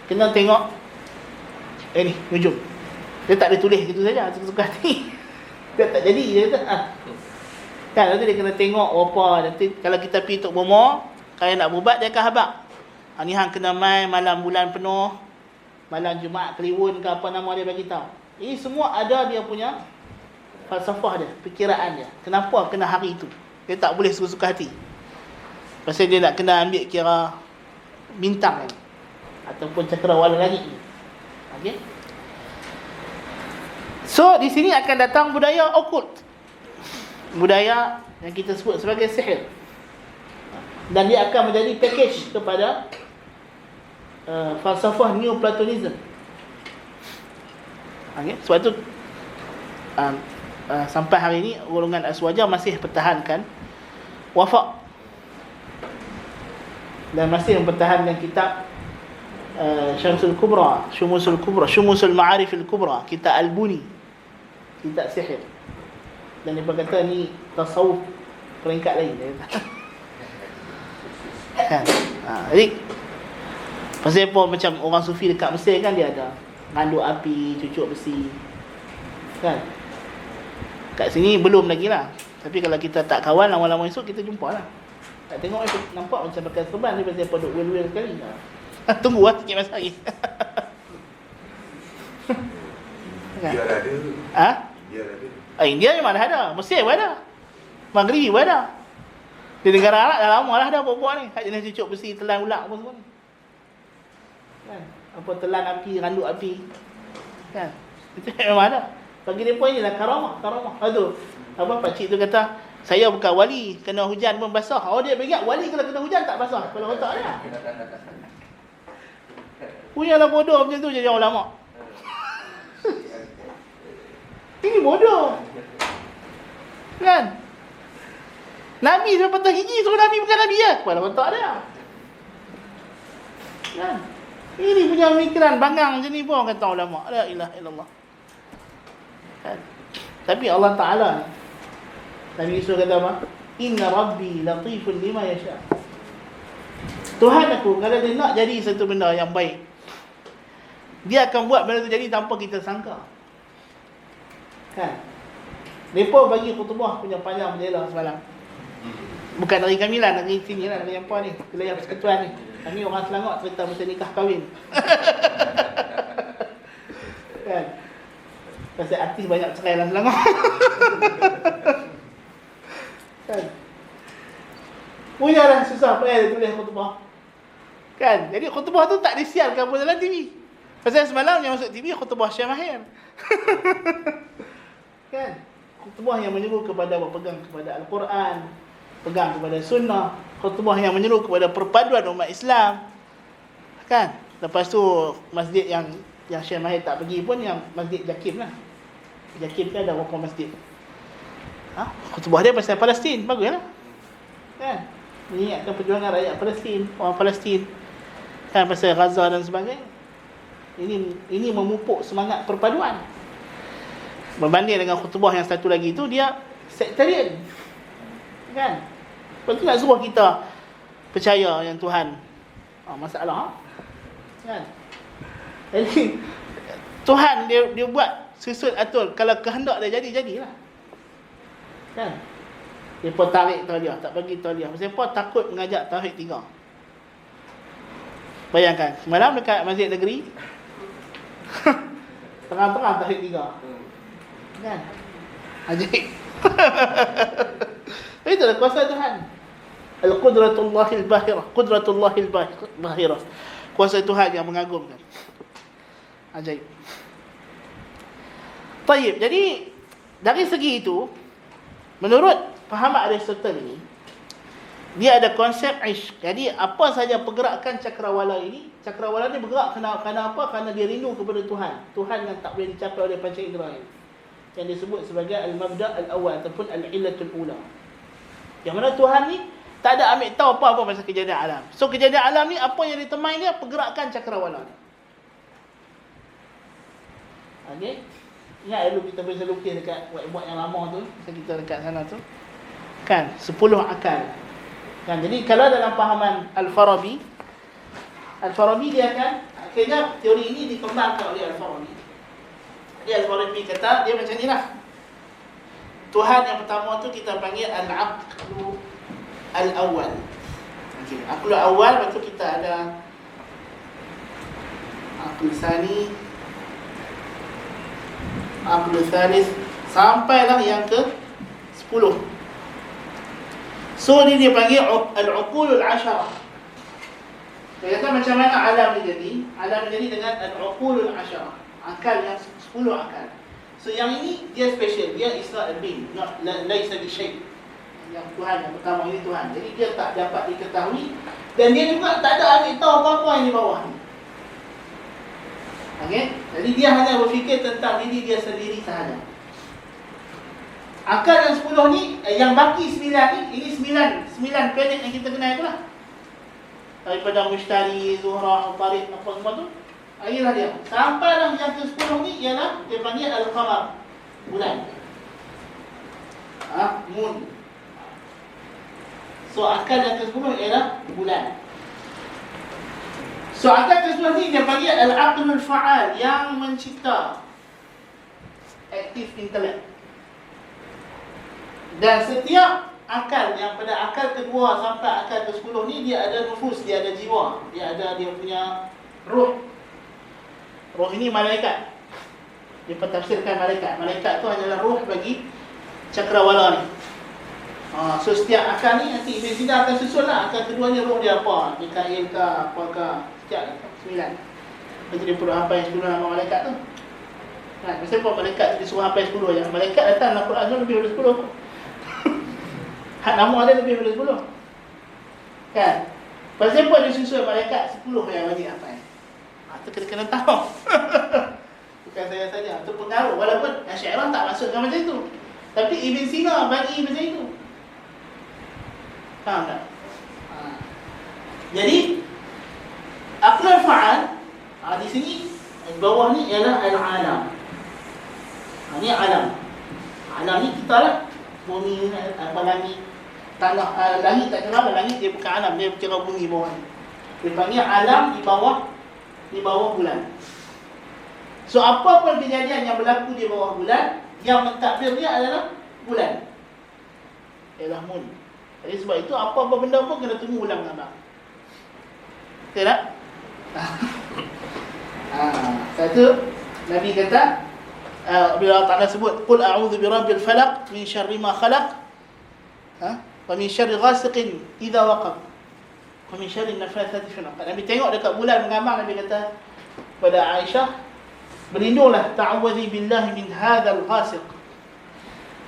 kena tengok ni hujung. Dia tak boleh tulis gitu saja, suka-suka hati. Dia tak jadi, dia kata kan, nanti dia kena tengok apa. Nanti kalau kita pergi Tok Bomo, kalau nak berubat, dia akan habaq. Ni hang kena mai malam bulan penuh, malam Jumaat Kliwon ke apa nama dia bagi tahu. Ini semua ada dia punya falsafah dia, perkiraan dia. Kenapa kena hari itu? Dia tak boleh suka-suka hati. Pasal dia nak kena ambil kira bintang ni, ataupun cakrawala langit ni. Okey. So di sini akan datang budaya okult, budaya yang kita sebut sebagai sihir, dan dia akan menjadi package kepada falsafah Neoplatonism. Okay. Sebab itu sampai hari ini golongan Aswaja masih pertahankan wafak dan masih mempertahankan kitab Syamsul Kubra, Syumusul Kubra, Syumusul Ma'arifil Kubra, kitab Al-Buni, kitab sihir. Dan dia berkata ni tasawuf peringkat lain, dia kata. Kan? Jadi pasal apa, macam orang sufi dekat Mesir kan, dia ada nganduk api, cucuk besi, kan? Kat sini belum lagi lah. Tapi kalau kita tak kawan, lama-lama esok kita jumpa lah. Tak tengok nampak macam pakai serban ni, pasal apa duk wel-wel sekali. Tunggu lah sikit masa lagi. India ada. India ada. India memang dah ada, Mesir pun ada, Maghrib pun ada. Di negara Arab dah lama lah dah buat-buat ni. Hak jenis cucuk besi, telan ulak apa semua ni, kan? Apa telan api, randuk api, kan? Itu memang ada. Bagi dia pun inilah karamah. Aduh, apa pakcik tu kata, saya bukan wali, kena hujan pun basah. Oh, dia ingat wali kalau kena hujan tak basah kepala otak dia. Punyalah bodoh macam tu jadi ulama. Ini bodoh, kan? Nabi sampai patah gigi suruh Nabi bukan Nabi ya? Kepala otak dia, kan? Ini punya pemikiran banggang macam ni pun kata ulama. La ilaha illallah, kan? Tapi Allah Ta'ala ni, Nabi Yusuf kata apa? Inna Rabbi latifun lima yasha. Tuhan aku, kalau dia nak jadi satu benda yang baik, dia akan buat benda tu jadi tanpa kita sangka, kan? Mereka bagi khutbah punya panjang berjela semalam. Bukan dari kami lah, dari sini lah, dari apa ni, wilayah persekutuan ni. Kami orang Selangor cerita macam nikah kahwin. Kan? Pasal artis banyak cerai dalam Selangor. Kan? Punyalah susah payah dia tulis khutbah, kan? Jadi khutbah tu tak disiarkan pun dalam TV. Pasal semalam yang masuk TV khutbah Syekh Mahir. Kan? Khutbah yang menyeru kepada berpegang kepada Al-Quran, pegang kepada sunnah, khutbah yang menyeru kepada perpaduan umat Islam, kan? Lepas tu masjid yang Syekh Mahir tak pergi pun, yang Masjid Jakim lah. Jakim kan ada rukun masjid. Khutbah dia pasal Palestin, baguslah, kan? Mengingatkan perjuangan rakyat Palestin, orang Palestin, kan, pasal Gaza dan sebagainya. Ini memupuk semangat perpaduan. Berbanding dengan khutbah yang satu lagi tu, dia sektarian, kan? Lepas tu nak suruh kita percaya yang Tuhan masalah, kan? Jadi Tuhan dia buat susun atur. Kalau kehendak dia jadilah. Kan? Dia pun tarik tauliah, tak bagi tauliah. Siapa takut mengajak tauhid 3. Bayangkan, semalam dekat masjid negeri terang-terang tauhid 3. Kan? Ajaib. Itulah kuasa Tuhan. Al-Qudratullahil Bahirah. Qudratullahil Bahirah. Kuasa Tuhan yang mengagumkan. Ajaib. Baik, jadi dari segi itu, menurut fahaman Aristotle ini, dia ada konsep ishq. Jadi apa saja pergerakan cakrawala ini, cakrawala ni bergerak kerana apa? Kerana dia rindu kepada Tuhan. Tuhan yang tak boleh dicapai oleh panca indera ini, yang disebut sebagai al-mabda' al-awwal ataupun al-illatul ula. Yang mana Tuhan ni tak ada ambil tahu apa-apa pasal kejadian alam. So kejadian alam ni apa yang ditemai dia? Pergerakan cakrawala ni. Okey. Ingat dulu kita biasa lukis dekat whiteboard yang lama tu, kita dekat sana tu. Kan 10 akal. Kan, jadi kalau dalam pahaman Al-Farabi dia akan akhirnya teori ini dikembangkan oleh Al-Farabi. Jadi Al-Farabi kata dia macam inilah. Tuhan yang pertama tu kita panggil Al-Aqlu Al-Awwal. Okey, Aqlu Awal, lepas tu kita ada Aqlu Sani, Aqlu Thalith, sampailah yang ke 10. So ni dia panggil Al-Uqulul Asharah. Dia kata macam mana alam ni jadi? Alam ni jadi dengan Al-Uqulul Asharah, akal yang 10 akal. So yang ini dia special, dia is not a being, not laisa bi syai'. Yang Tuhan yang pertama ini Tuhan. Jadi dia tak dapat diketahui dan dia juga tak ada ambil tahu apa-apa yang di bawah ni. Okey? Jadi dia hanya berfikir tentang diri dia sendiri sahaja. Akal yang 10 ni, yang baki 9 ni, ini 9 planet yang kita kenal itulah. Daripada Mushtari, Zuhra, Tariq, apa semua tu. Akhirlah dia. Sampailah yang ke 10 ni ialah dia panggil Al-Qamar, bulan. Moon. So akal yang ke 10 ialah bulan. So akal ke 10 ni dia panggil Al-Aqlul Fa'al, yang mencipta, active intellect. Dan setiap akal yang pada akal kedua sampai akal ke-10 ni dia ada nufus, dia ada jiwa, dia ada dia punya roh. Roh ini malaikat. Dia pentafsirkan malaikat. Malaikat tu adalah roh bagi cakrawala ni. So setiap akal ni nanti Ibn Sina akan susun lah. Akal kedua ni roh dia apa? Mikail ke apakah? Setiap 9. Nanti dia perlu hafal 10 nama malaikat tu. Kan, kenapa malaikat tu disuruh hafal 10 je? Malaikat datang dalam Quran tu lebih dari 10. Hak nama dia lebih dari 10. Kan? Pasal apa dia susun malaikat 10 yang wajib hafal? Itu kena tahu. Bukan saya saja. Itu pengaruh. Walaupun Asy'ariyah tak masukkan macam itu. Tapi Ibn Sina bagi macam itu. Faham tak? Jadi Aqlul Fa'al di sini di bawah ni ialah al-alam. Ni alam. Alam ni kita lah. Bumi, langit, tanah, langit tak kira apa, langit dia bukan alam, dia kira bumi bawah ni. Dia panggil alam di bawah bulan. So apa pun kejadian yang berlaku di bawah bulan, yang mentadbir dia adalah bulan. Ialah moon. Jadi sebab itu apa-apa benda pun kena tunggu ulang dengan abang. Betul tak? Satu Nabi kata, bila Allah Ta'ala sebut qul a'udzu birabbil falaq min syarri ma khalaq, wa min syarri ghasiqin idza waqab, wa min syarri nafathati fil 'uqad. Nabi tengok dekat bulan mengamang, Nabi kata pada Aisyah, berlindunglah, ta'awudzi billahi min hadzal ghasiq.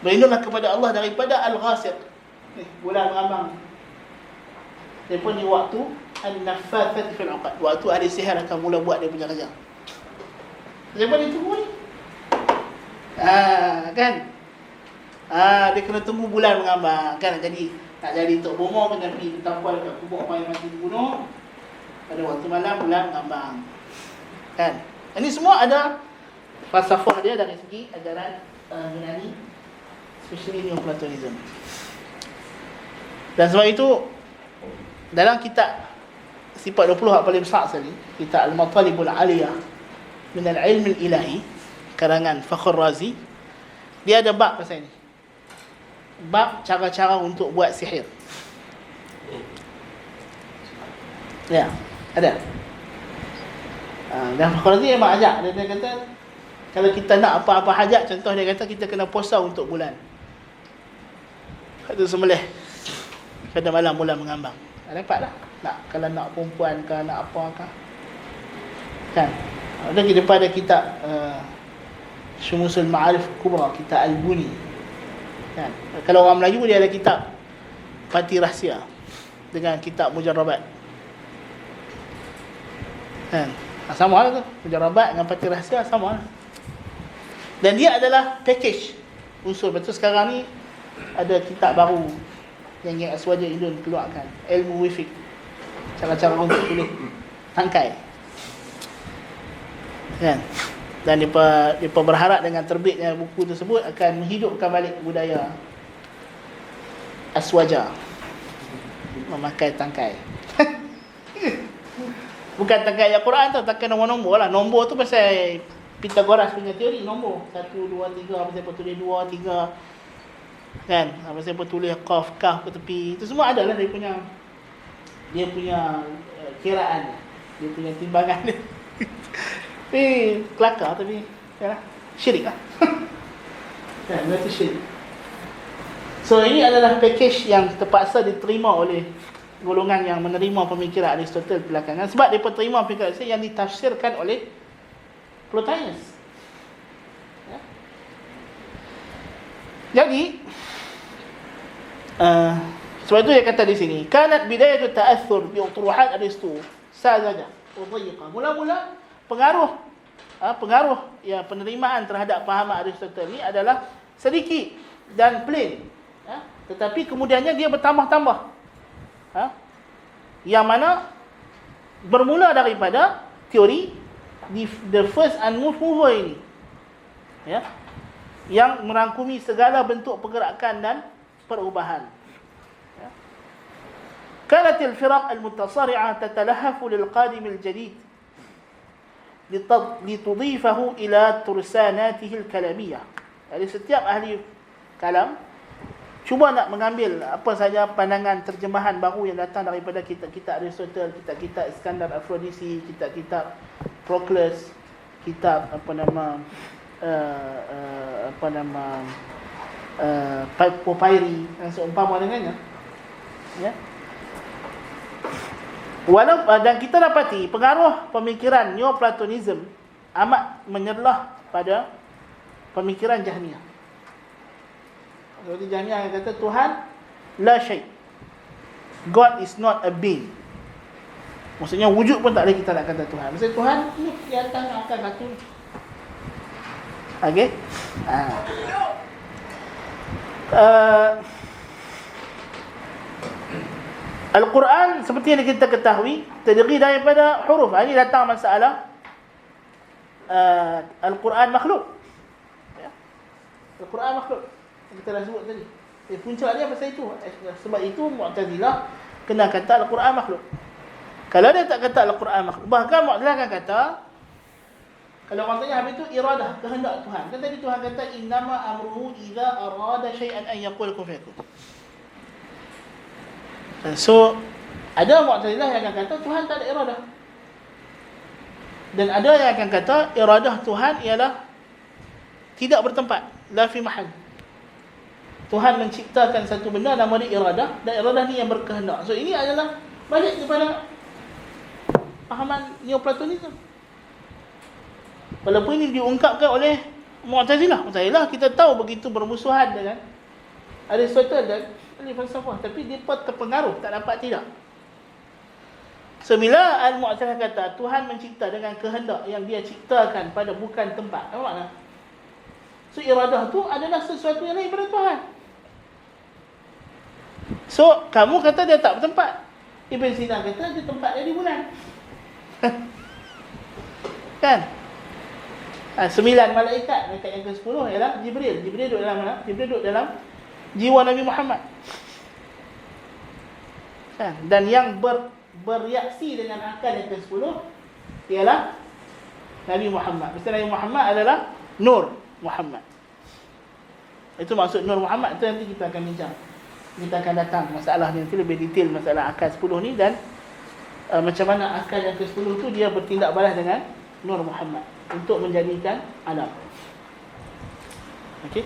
Berlindunglah kepada Allah daripada al-ghasiq. Bulan mengamang. Dia pun ni waktu an-nafathati fil 'uqad. Waktu ahli sihir akan mula buat dia punya kerja. Siapa dia tunggu ni? Kan? Dia kena tunggu bulan mengambang. Kan? Jadi tak jadi Tok Bomo kena pergi tampal kat kubur orang yang mati dibunuh. Pada waktu malam bulan mengambang. Kan? Ini semua ada falsafah dia dari segi ajaran Yunani, especially Neoplatonism. Dan sebab itu dalam kitab sifat 20 hak paling besar sekali, kitab Al-Matalibul Aliyah, min al-ilm al-ilahi, karangan Fakhr Razi, dia ada bab pasal ni. Bab cara-cara untuk buat sihir. Ya, ada. Dan Fakhr Razi memang ajak, dia kata kalau kita nak apa-apa hajat, contoh dia kata kita kena puasa untuk bulan. Kata sembelih pada malam bulan mengambang. Dapatlah. Nak kalau nak perempuan ke, nak apa ke. Kan? Ada daripada kitab Syumusul Ma'arif Kubra, kitab Al-Buni. Kan? Kalau orang Melayu dia ada kitab Pati Rahsia dengan kitab Mujarrabat. Kan? Sama lah tu. Mujarrabat dengan Pati Rahsia sama lah. Dan dia adalah package unsur. Betul sekarang ni ada kitab baru yang Aswaja Indun keluarkan, Ilmu Wifik, cara-cara untuk tulis tangkai. Kan? Dan mereka berharap dengan terbitnya buku tersebut akan menghidupkan balik budaya Aswaja memakai tangkai. Bukan tangkai Al-Quran tu, tangkai nombor-nombor lah. Nombor tu pasal Pythagoras punya teori nombor 1, 2, 3, apa siapa tulis 2, 3, kan, apa siapa tulis qaf, kaf ke tepi, itu semua ada lah dia punya kiraan, dia punya timbangan dia. Tapi kelakar, tapi yalah, syirik lah. Kan, berarti syirik. So ini adalah package yang terpaksa diterima oleh golongan yang menerima pemikiran Aristotle belakangan, sebab dia terima pemikiran yang ditafsirkan oleh Plotinus. Ya. Jadi sebab itu dia kata di sini, kanat bidayatu ta'athur bi utruhat Aristo sazaja wa dhayiqa. Mula-mula pengaruh ya, penerimaan terhadap pahaman Aristotle ni adalah sedikit dan plain, ya? Tetapi kemudiannya dia bertambah-tambah, yang mana bermula daripada teori the first unmoved mover ini, ya, yang merangkumi segala bentuk pergerakan dan perubahan. Ya. Kanatil firaq al-mutasari'ah tatalahafu lil-qadim al-jadid litudhifahu ila tursanatihi al-kalamiyah. Jadi setiap ahli kalam cuba nak mengambil apa saja pandangan terjemahan baru yang datang daripada kitab-kitab Aristotle, kitab-kitab Iskandar Aphrodisi, kitab-kitab Proclus, kitab Papyri yang seumpama dengannya, ya. Dan kita dapati pengaruh pemikiran Neoplatonism amat menyerlah pada pemikiran Jahmiyah. Jadi Jahmiyah yang kata Tuhan la syai', God is not a being. Maksudnya wujud pun tak boleh kita nak kata Tuhan. Maksudnya Tuhan ni di atas akan satu. Okey. Al-Quran seperti yang kita ketahui terdiri daripada huruf. Ini datang masalah Al-Quran makhluk. Ya. Al-Quran makhluk. Kita dah sebut tadi. Punca dia pasal itu. Sebab itu Mu'tazilah kena kata Al-Quran makhluk. Kalau dia tak kata Al-Quran makhluk, bahkan Mu'tazilah akan kata, kalau orang tanya habis itu iradah, kehendak Tuhan. Kan tadi Tuhan kata innama amruhu idza arada syai'an an yaqul kun fayakun. So ada Mu'tazilah yang akan kata Tuhan tak ada iradah. Dan ada yang akan kata iradah Tuhan ialah tidak bertempat, la fi mahal. Tuhan menciptakan satu benda nama dia iradah, dan iradah ni yang berkehendak. So ini adalah balik kepada pahaman Neoplatonism. Walaupun ini diungkapkan oleh Mu'tazilah. Mu'tazilah kita tahu begitu bermusuhan dengan Aristotle dan ahli falsafah, tapi dia pun terpengaruh, tak dapat tidak. Semila Al-Mu'tazilah kata Tuhan mencipta dengan kehendak yang dia ciptakan pada bukan tempat. Apa makna? So iradah tu adalah sesuatu yang lain daripada Tuhan. So kamu kata dia tak bertempat. Ibn Sina kata dia tempat dia di bulan. Kan? 9 malaikat yang ke-10 ialah Jibril. Jibril duduk dalam mana? Jibril duduk dalam jiwa Nabi Muhammad. Kan? Dan yang bereaksi dengan akal yang ke-10 ialah Nabi Muhammad. Mesti Nabi Muhammad adalah Nur Muhammad. Itu maksud Nur Muhammad. Itu nanti kita akan bincang. Kita akan datang masalah ni nanti lebih detail masalah akal 10 ni, dan macam mana akal yang ke-10 tu dia bertindak balas dengan Nur Muhammad untuk menjadikan alam. Okey.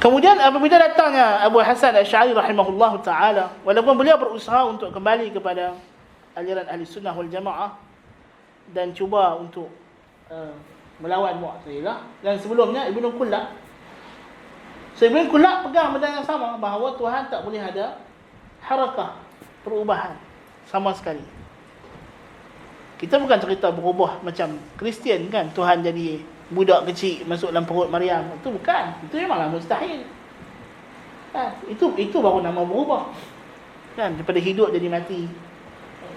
Kemudian apabila datangnya Abu Hasan Asy'ari rahimahullahu taala, walaupun beliau berusaha untuk kembali kepada aliran Ahli Sunnah wal Jamaah dan cuba untuk melawan Mu'tazilah, dan sebelumnya Ibnu Kullab. So Ibnu Kullab pegang benda yang sama, bahawa Tuhan tak boleh ada harakah, perubahan sama sekali. Kita bukan cerita berubah macam Kristian kan, Tuhan jadi budak kecil masuk dalam perut Maryam. Itu bukan. Itu memanglah mustahil. Kan? Itu baru nama berubah. Kan, daripada hidup jadi mati.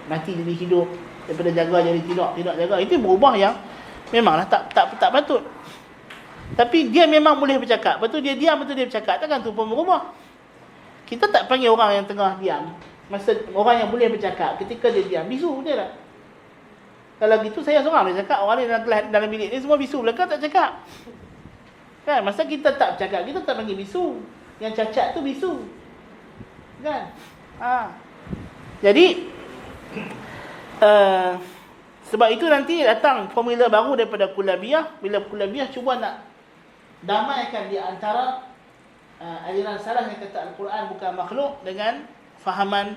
Mati jadi hidup, daripada jaga jadi tidak jaga. Itu berubah yang memanglah tak patut. Tapi dia memang boleh bercakap. Betul dia diam, betul dia bercakap. Takkan tu pun berubah. Kita tak panggil orang yang tengah diam. Masa orang yang boleh bercakap, ketika dia diam, bisu dia tak? Kalau gitu saya seorang boleh cakap. Orang ni dalam bilik ni semua bisu belakang tak cakap. Kan? Masa kita tak bercakap, kita tak panggil bisu. Yang cacat tu bisu. Kan? Jadi sebab itu nanti datang formula baru daripada Kullabiyah. Bila Kullabiyah cuba nak damaikan di antara aliran salah yang kata Al-Quran bukan makhluk dengan fahaman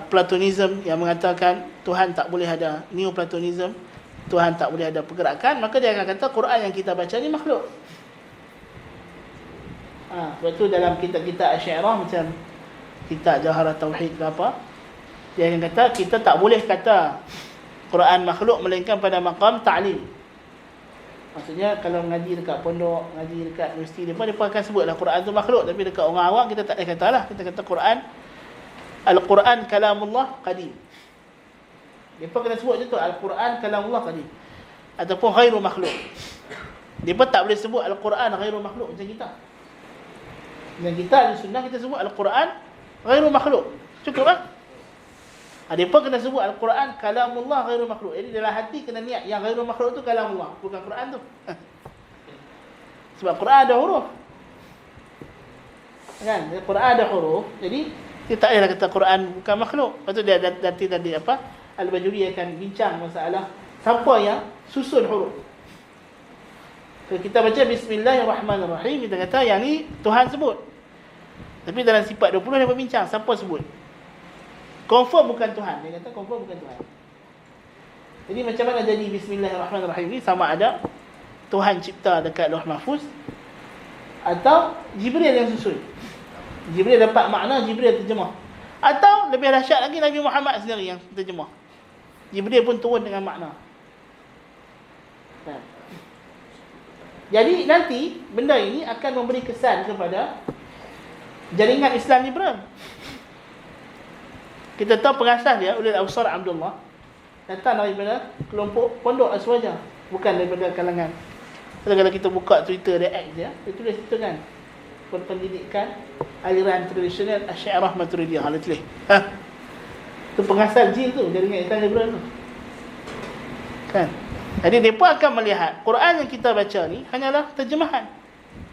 Platonism yang mengatakan Tuhan tak boleh ada, Neo-Platonism, Tuhan tak boleh ada pergerakan, maka dia akan kata Quran yang kita baca ni makhluk. Sebab tu dalam kitab-kitab Asy'ariyah macam kitab Jawharat Tauhid ke apa, dia akan kata kita tak boleh kata Quran makhluk melainkan pada maqam ta'lim. Maksudnya kalau ngaji dekat pondok, ngaji dekat universiti, dia akan sebutlah Quran tu makhluk, tapi dekat orang awam kita tak boleh katalah. Kita kata Al-Quran kalamullah qadim. Depa kena sebut je tu Al-Quran kalamullah qadim ataupun ghairu makhluk. Depa tak boleh sebut Al-Quran ghairu makhluk macam kita. Dan kita di sunnah kita sebut Al-Quran ghairu makhluk. Cukup kan? Depa kena sebut Al-Quran kalamullah ghairu makhluk. Jadi dalam hati kena niat yang ghairu makhluk tu kalamullah, bukan Quran tu. Sebab Quran ada huruf. Kan? Quran ada huruf. Jadi dia tak payah kata Quran bukan makhluk. Lepas tu dia nanti tadi apa? Al-Bajuri akan bincang masalah siapa yang susun huruf. Kalau kita baca Bismillahirrahmanirrahim, kita kata yang ni Tuhan sebut. Tapi dalam sifat 20 dia berbincang siapa sebut. Confirm bukan Tuhan. Dia kata confirm bukan Tuhan. Jadi macam mana jadi Bismillahirrahmanirrahim ni? Sama ada Tuhan cipta dekat Lauh Mahfuz atau Jibril yang susun. Jibril dapat makna, Jibril terjemah. Atau lebih dahsyat lagi, Nabi Muhammad sendiri yang terjemah. Jibril pun turun dengan makna. Jadi nanti benda ini akan memberi kesan kepada jaringan Islam liberal. Kita tahu pengasas dia Ulil Awsar Abdullah datang daripada kelompok Pondok Aswaja, bukan daripada kalangan. Kalau kita buka Twitter dia dia tulis itu kan, pendidikan aliran tradisional Asy'ariyah Maturidiyah. Ada tulis. Itu pengasal jin tu, jaringan Islam liberal tu. Kan? Jadi mereka akan melihat Quran yang kita baca ni hanyalah terjemahan.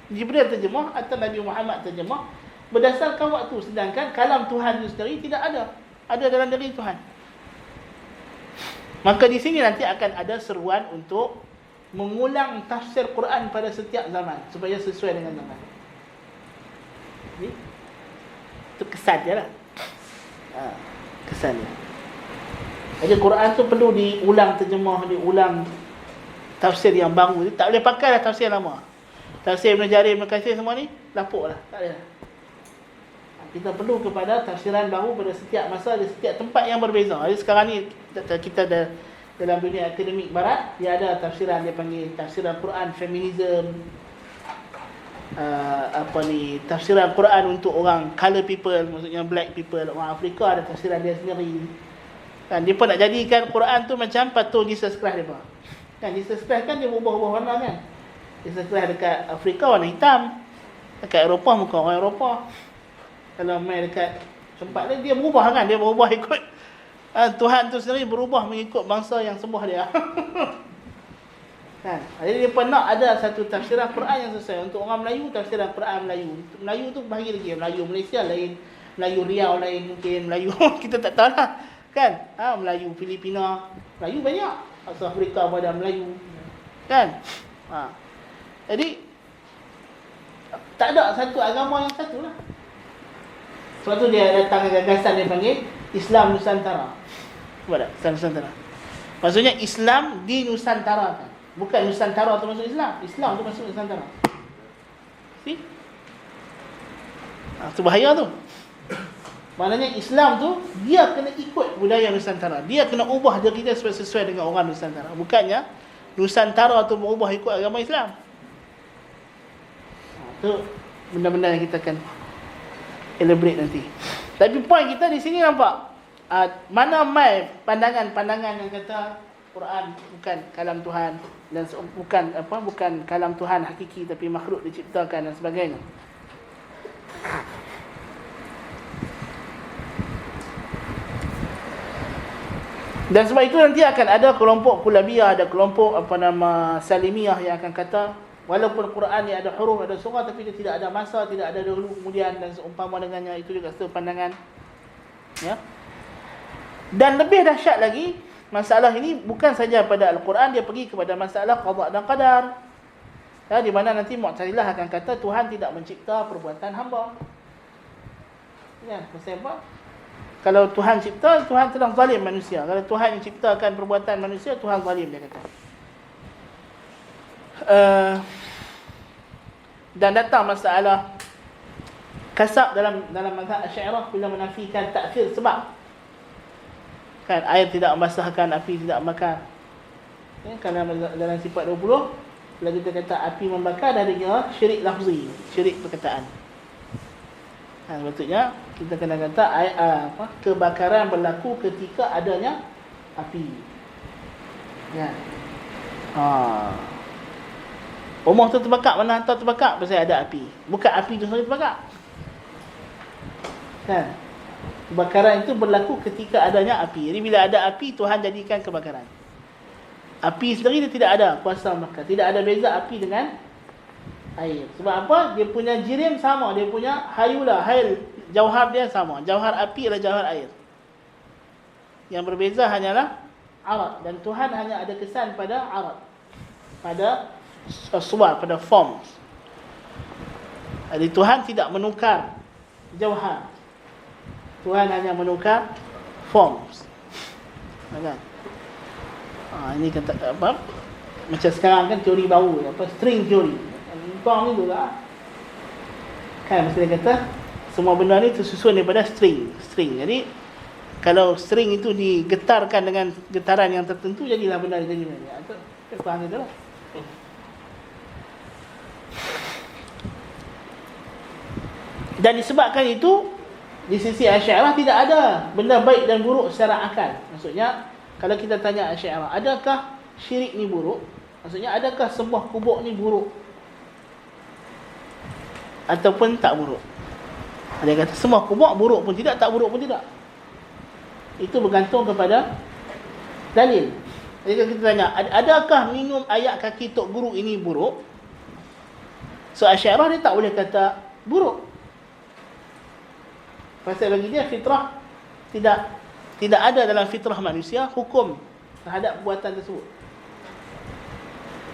Jibril terjemah atau Nabi Muhammad terjemah berdasarkan waktu, sedangkan kalam Tuhan itu sendiri tidak ada. Ada dalam diri Tuhan. Maka di sini nanti akan ada seruan untuk mengulang tafsir Quran pada setiap zaman supaya sesuai dengan zaman. Itu kesan dia lah. Kesan dia. Jadi Quran tu perlu diulang terjemah, diulang tafsir yang baru. Tak boleh pakai lah tafsir lama. Tafsir Ibn Jarir, Ibn Katsir semua ni lapuk lah. Tak boleh lah. Kita perlu kepada tafsiran baru pada setiap masa, di setiap tempat yang berbeza. Jadi sekarang ni kita dalam dunia akademik barat, dia ada tafsiran, dia panggil tafsiran Quran feminism, tafsiran Quran untuk orang color people, maksudnya black people, orang Afrika ada tafsiran dia sendiri. Kan dia pun nak jadikan Quran tu macam patung Jesus Christ dia. Kan Jesus Christ kan dia berubah-ubah warna kan. Jesus Christ dekat Afrika warna hitam, dekat Eropah muka orang Eropah. Kalau main dekat tempat lain dia berubah kan, dia berubah ikut Tuhan tu sendiri berubah mengikut bangsa yang sembah dia. Kan? Jadi dia nak ada satu tafsiran Quran yang sesuai. Untuk orang Melayu, tafsiran Quran Melayu. Untuk Melayu tu bahagi lagi. Melayu Malaysia lain, Melayu Riau lain, mungkin Melayu kita tak tahu lah. Kan? Melayu Filipina, Melayu banyak. Asal Afrika pada Melayu. Kan? Jadi tak ada satu agama yang satu lah. Sebab tu dia datang gagasan dia panggil Islam Nusantara. Cuba tak? Islam Nusantara. Maksudnya Islam di Nusantara kan. Bukan Nusantara tu masuk Islam. Islam tu masuk Nusantara. See? Itu bahaya tu. Maknanya Islam tu dia kena ikut budaya Nusantara. Dia kena ubah diri dia sesuai dengan orang Nusantara. Bukannya Nusantara tu berubah ikut agama Islam. Itu benda-benda yang kita akan elaborate nanti. Tapi point kita di sini nampak mana mai pandangan-pandangan yang kata Quran bukan kalam Tuhan dan bukan kalam Tuhan hakiki tapi makhluk diciptakan dan sebagainya. Dan sebab itu nanti akan ada kelompok Kulabiyah, ada kelompok Salimiyah yang akan kata walaupun Quran ni ada huruf, ada surah tapi dia tidak ada masa, tidak ada dahulu kemudian dan seumpama dengannya. Itu juga satu pandangan. Ya. Dan lebih dahsyat lagi, masalah ini bukan saja pada Al-Quran, dia pergi kepada masalah qada dan qadar. Ya, di mana nanti Mu'tazilah akan kata Tuhan tidak mencipta perbuatan hamba. Ya, pasal apa? Kalau Tuhan cipta, Tuhan sedang zalim manusia. Kalau Tuhan yang ciptakan perbuatan manusia, Tuhan zalim, dia kata. Dan datang masalah kasab dalam mazhab Asy'ariyah bila menafikan ta'khir sebab. Kan air tidak membasahkan, api tidak membakar. Ya, kerana dalam sifat 20 bila kita kata api membakar dari kira syirik lafzi, syirik perkataan. Sebetulnya kita kena kata kebakaran berlaku ketika adanya api. Ya. Rumah tu terbakar, mana hantar terbakar pasal ada api. Bukan api tu sendiri terbakar. Kan? Kebakaran itu berlaku ketika adanya api. Jadi bila ada api, Tuhan jadikan kebakaran. Api sendiri dia tidak ada kuasa membakar. Tidak ada beza api dengan air. Sebab apa? Dia punya jirim sama. Dia punya hayula, hayl, jauhar dia sama. Jauhar api adalah jauhar air. Yang berbeza hanyalah arad. Dan Tuhan hanya ada kesan pada arad. Pada suar, pada form. Jadi Tuhan tidak menukar jauhar. Tuhan hanya menukar forms. Kan? Ini kata apa? Macam sekarang kan teori baru, string theory. Kong ni juga. Kan mesti dia kata semua benda ni tersusun daripada string. Jadi kalau string itu digetarkan dengan getaran yang tertentu, jadilah benda jadi macam tu. Faham tu lah. Dan disebabkan itu, di sisi Asy'ariyah tidak ada benda baik dan buruk secara akal. Maksudnya, kalau kita tanya Asy'ariyah, adakah syirik ni buruk? Maksudnya, adakah sembah kubur ni buruk? Ataupun tak buruk? Dia kata, sembah kubur buruk pun tidak, tak buruk pun tidak. Itu bergantung kepada dalil. Jadi kalau kita tanya, adakah minum air kaki tok guru ini buruk? So Asy'ariyah dia tak boleh kata buruk. Pasal bagi dia fitrah tidak ada dalam fitrah manusia hukum terhadap perbuatan tersebut.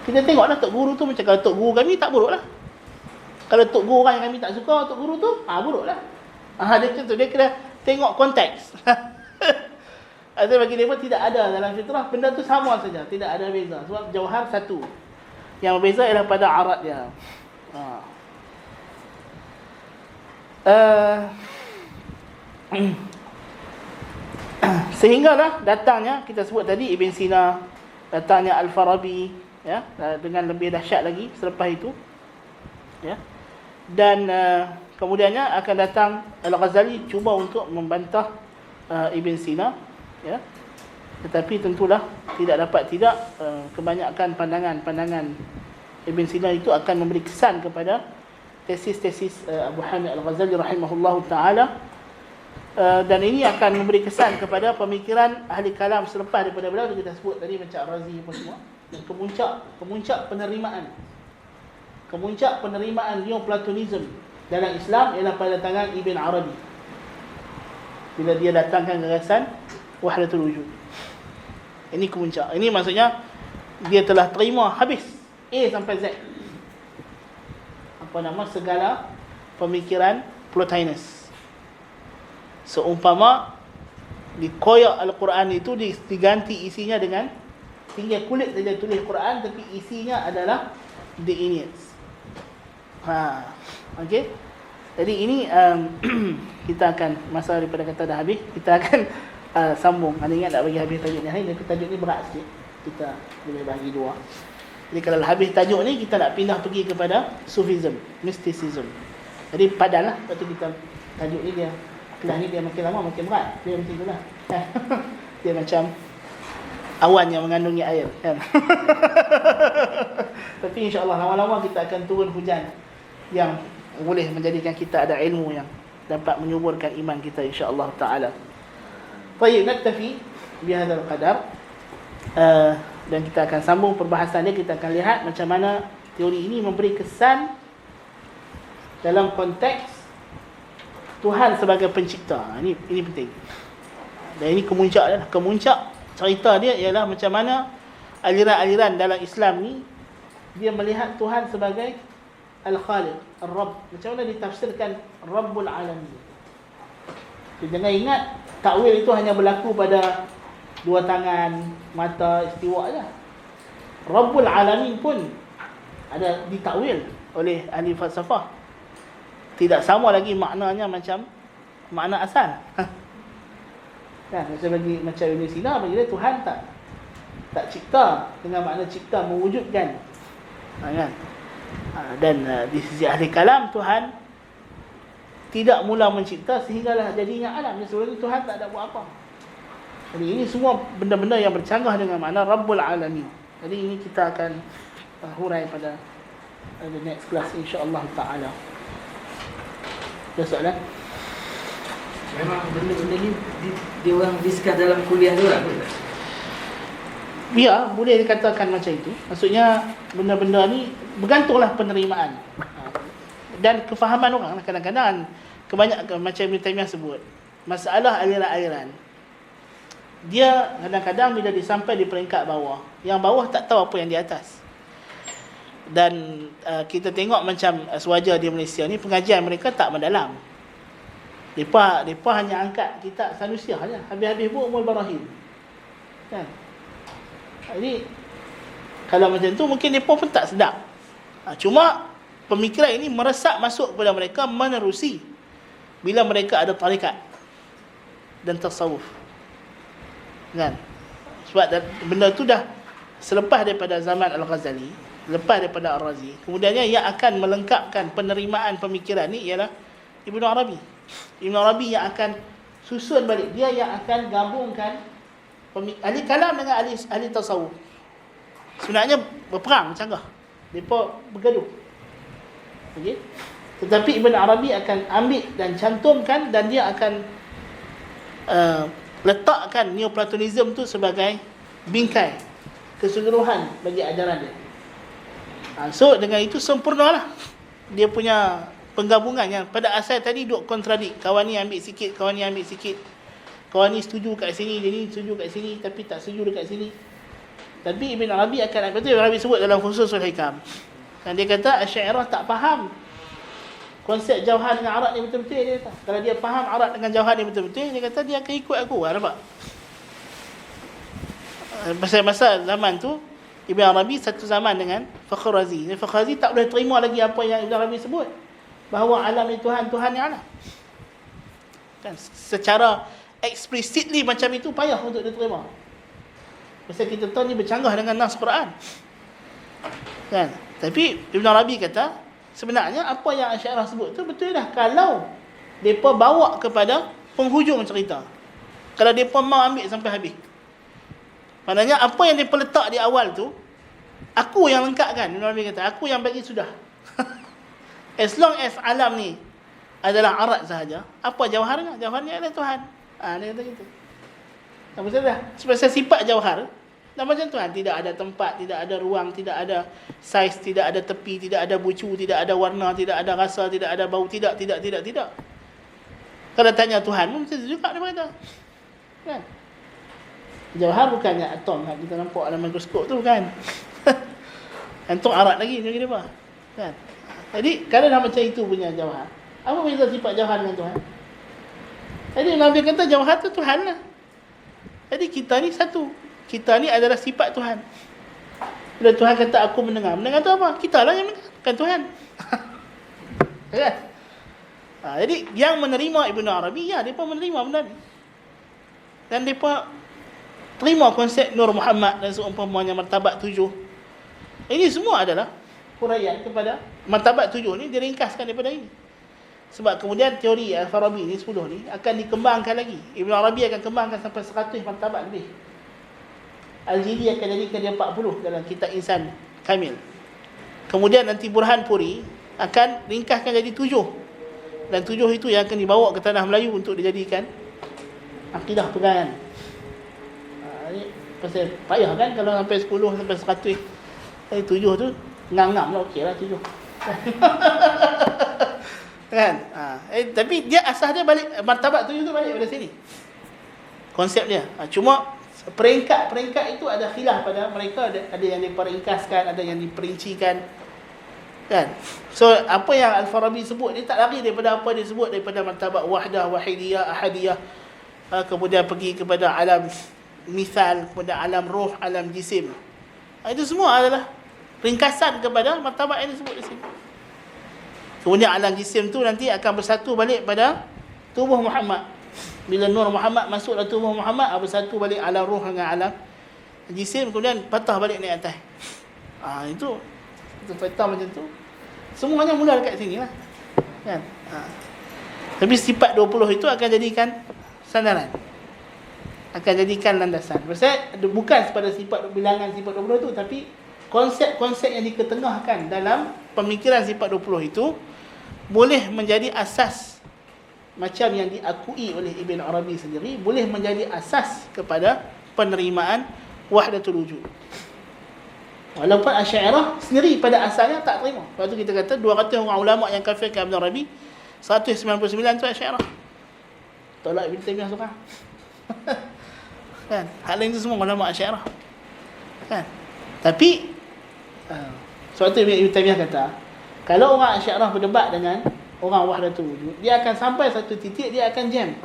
Kita tengoklah tok guru tu, macam kalau tok guru kami tak buruk lah. Kalau tok guru orang yang kami tak suka, tok guru tu buruk lah. Dia macam tu, dia kena tengok konteks. Atau bagi dia pun tidak ada dalam fitrah, benda tu sama saja, tidak ada beza. Sebab jauhar satu. Yang berbeza ialah pada arad dia. Sehinggalah datangnya, kita sebut tadi Ibn Sina, datangnya Al-Farabi, ya, dengan lebih dahsyat lagi selepas itu, ya. Dan kemudiannya akan datang Al-Ghazali cuba untuk membantah Ibn Sina, ya. Tetapi tentulah tidak kebanyakan pandangan Ibn Sina itu akan memberi kesan kepada tesis-tesis Abu Hamid Al-Ghazali rahimahullahu ta'ala, Dan ini akan memberi kesan kepada pemikiran ahli kalam selepas daripada beliau kita sebut tadi macam Ar-Razi apa semua. Dan kemuncak penerimaan Neoplatonism dalam Islam ialah pada tangan Ibn Arabi bila dia datangkan gagasan wahdatul wujud. Ini kemuncak. Ini maksudnya dia telah terima habis A sampai Z segala pemikiran Plotinus. Seumpama dikoyak Al-Quran itu diganti isinya dengan tinggal kulit saja tulis Quran, tapi isinya adalah the Enneads. Okey. Jadi ini kita akan, masa daripada kata dah habis, kita akan sambung. Anda ingat tak bagi habis tajuk ni hari, tapi tajuk ni berat sikit. Kita boleh bagi dua. Jadi kalau habis tajuk ni, kita nak pindah pergi kepada Sufism, Mysticism. Jadi padanlah, lepas tu kita tajuk ni dia, kelas ni dia makin lama makin berat. Dia macam itulah. Dia macam awan yang mengandungi air, kan? Tapi insya-Allah lama-lama kita akan turun hujan yang boleh menjadikan kita ada ilmu yang dapat menyuburkan iman kita insya-Allah taala. Baik, naktafi bihadzal qadar. Dan kita akan sambung perbahasan dia. Kita akan lihat macam mana teori ini memberi kesan dalam konteks Tuhan sebagai pencipta. Ini penting. Dan ini kemuncak cerita dia ialah macam mana aliran-aliran dalam Islam ni dia melihat Tuhan sebagai Al-Khaliq, Ar-Rabb. Macam mana ditafsirkan Rabbul Alamin. Jangan ingat takwil itu hanya berlaku pada dua tangan, mata, istiwa saja. Rabbul Alamin pun ada ditakwil oleh ahli falsafah. Tidak sama lagi maknanya macam makna asal. Kan, macam Ibn Sina bagi dia Tuhan tak cipta dengan makna cipta mewujudkan. Kan? Dan di sisi ahli kalam, Tuhan tidak mula mencipta sehinggalah jadinya alam. Sebelum itu Tuhan tak ada buat apa. Jadi ini semua benda-benda yang bercanggah dengan makna Rabbul Alamin. Jadi ini kita akan hurai pada the next class insya-Allah taala. Ada soalan? Memang benda-benda ni dia orang discuss dalam kuliah dia orang. Ya, boleh dikatakan macam itu. Maksudnya benda-benda ni bergantunglah penerimaan dan kefahaman orang. Kadang-kadang kebanyakan macam Ibn Taymiyah sebut, masalah aliran-aliran, dia kadang-kadang bila disampai di peringkat bawah, yang bawah tak tahu apa yang di atas. Dan kita tengok macam sewajar di Malaysia ni, pengajian mereka tak mendalam. Mereka hanya angkat kitab Sanusiah saja, habis-habis buat Ummul Barahim, kan? Jadi kalau macam tu mungkin mereka pun tak sedap. Cuma pemikiran ini meresap masuk kepada mereka menerusi bila mereka ada tarikat dan tasawuf, kan? Sebab benda tu dah selepas daripada zaman Al-Ghazali, lepas daripada Ar-Razi, kemudiannya yang akan melengkapkan penerimaan pemikiran ni ialah Ibn Arabi. Ibn Arabi yang akan susun balik, dia yang akan gabungkan ahli kalam dengan ahli tasawuf. Sebenarnya berperang canggah, mereka bergaduh. Okey. Tetapi Ibn Arabi akan ambil dan cantumkan, dan dia akan letakkan Neoplatonism tu sebagai bingkai keseluruhan bagi ajaran dia. So dengan itu sempurnalah dia punya penggabungan yang pada asal tadi duk kontradik. Kawan ni ambil sikit, kawan ni ambil sikit. Kawan ni setuju kat sini, dia ni setuju kat sini, tapi tak setuju dekat sini. Tapi Ibn Arabi akan, betul Ibn Arabi sebut dalam Fususul Hikam, dan dia kata Asy'ariyah tak faham konsep jauhar dengan arat ni betul-betul. Dia kata kalau dia faham arat dengan jauhar ni betul-betul, dia kata dia akan ikut aku. Nampak? Masa zaman tu Ibn Arabi satu zaman dengan Fakhr Razi. Fakhr Razi tak boleh terima lagi apa yang Ibn Arabi sebut, bahawa alam ni Tuhan, Tuhan ni alam. Kan secara explicitly macam itu payah untuk diterima. Pasal kita tahu ni bercanggah dengan nas Quran. Kan? Tapi Ibn Arabi kata sebenarnya apa yang Asy'ariyah sebut tu betul dah kalau depa bawa kepada penghujung cerita. Kalau depa mau ambil sampai habis. Maknanya apa yang depa letak di awal tu aku yang lengkapkan. Ibn Arabi kata aku yang bagi sudah. As long as alam ni adalah arat sahaja, apa jauharnya? Jauharnya adalah Tuhan. Dia kata gitu. Apa salah? Sebab sifat jauhar dah macam Tuhan, tidak ada tempat, tidak ada ruang, tidak ada saiz, tidak ada tepi, tidak ada bucu, tidak ada warna, tidak ada rasa, tidak ada bau, tidak. Kalau tanya Tuhan pun macam tu juga dia berkata. Kan? Jauhar bukannya atom yang kita nampak dalam mikroskop tu, bukan. Antum arat lagi macam apa? Kan? Jadi kalau dah macam itu punya jauhar, apa beza sifat jauhar dengan Tuhan? Jadi Nabi kata jauhar tu Tuhan lah. Jadi kita ni satu. Kita ni adalah sifat Tuhan. Bila Tuhan kata aku mendengar, mendengar tu apa? Kita lah yang mendengar, bukan Tuhan. Kan? Jadi yang menerima Ibn Arabi, ya, mereka menerima benda ni. Dan mereka terima konsep Nur Muhammad dan seumpamanya martabat 7. Ini semua adalah huraian kepada martabat 7 ni, diringkaskan daripada ini. Sebab kemudian teori Al-Farabi ni 10 ni akan dikembangkan lagi. Ibn Arabi akan kembangkan sampai 100 martabat lebih. Al-Jili akan jadikan dia 40 dalam kitab Insan Kamil. Kemudian nanti Burhanpuri akan ringkaskan jadi 7. Dan 7 itu yang akan dibawa ke tanah Melayu untuk dijadikan akidah pegangan. Ni pasal payah kan kalau sampai 10 sampai 100. Jadi 7 tu ngam-ngam lah, okey lah 7. Kan? Tapi dia asas dia balik, martabat 7 tu balik dari sini. Konsep dia. Cuma peringkat itu ada khilaf pada mereka, ada yang diperingkaskan, ada yang diperincikan. Kan? So apa yang Al-Farabi sebut dia tak lari daripada apa dia sebut, daripada martabat wahdah, wahidiyah, ahadiyah, kemudian pergi kepada alam misal, kepada alam roh, alam jisim. Itu semua adalah ringkasan kepada martabat yang disebut di sini. Kemudian alam jisim tu nanti akan bersatu balik pada tubuh Muhammad. Bila Nur Muhammad masuk dalam tubuh Muhammad, bersatu balik alam roh dengan alam jisim, kemudian patah balik naik atas. Itu patah macam tu. Semuanya mula dekat sini lah. Kan? Tapi sifat 20 itu akan jadikan sandaran. Akan jadikan landasan. Maksudnya bukan pada sifat bilangan sifat 20 itu, tapi konsep-konsep yang diketengahkan dalam pemikiran sifat 20 itu boleh menjadi asas, macam yang diakui oleh Ibn Arabi sendiri, boleh menjadi asas kepada penerimaan wahdatul wujud. Walaupun Asy'ariyah sendiri pada asalnya tak terima. Lepas tu kita kata 200 orang ulama yang kafirkan Ibn Arabi, 199 tu Asy'ariyah. Tolak Ibn Taimiyah seorang. Kan? Hal lain tu semua ulama Asy'ariyah. Kan? Tapi sebab tu Ibn Taimiyah kata, kalau orang Asy'ariyah berdebat dengan orang wahdatul wujud, dia akan sampai satu titik dia akan jam.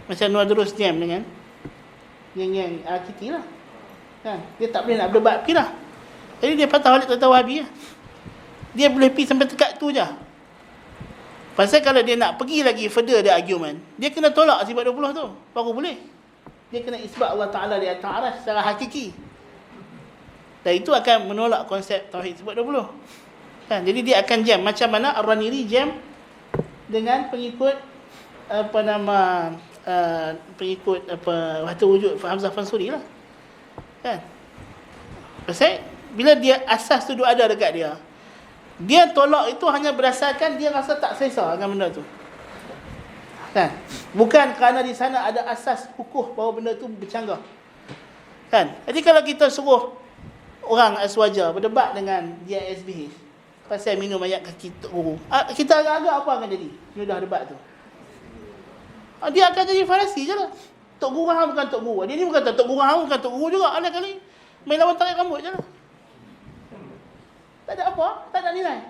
Macam Nuadrus jam dengan yang Al-Kiti lah. Kan? Dia tak boleh nak berdebat pergi lah. Jadi dia patah balik tentang Wahabi lah. Dia boleh pergi sampai dekat tu je. Pasal kalau dia nak pergi lagi further the argument, dia kena tolak sifat 20 tu, baru boleh. Dia kena isbat Allah Ta'ala di atas aras secara hakiki. Dan itu akan menolak konsep Tauhid sifat 20. Kan? Jadi dia akan jam. Macam mana Ar-Raniri jam dengan pengikut pengikut Wahdatul Wujud Hamzah Fansuri lah. Kan? Pasal bila dia asas tu ada dekat dia, dia tolak itu hanya berdasarkan dia rasa tak selesa dengan benda tu. Kan? Bukan kerana di sana ada asas hukum bahawa benda tu bercanggah. Kan? Jadi kalau kita suruh orang Aswaja berdebat dengan DISBH pasal minum air kaki Tok Guru, kita agak-agak apa akan jadi? Sudah debat tu. Dia akan jadi Farisi je lah. Tok Guru hang bukan Tok Guru. Dia ni bukan Tok Guru hang, bukan Tok Guru juga. Ada kali main lawan tarik rambut je lah. Tak ada apa, tak ada nilai.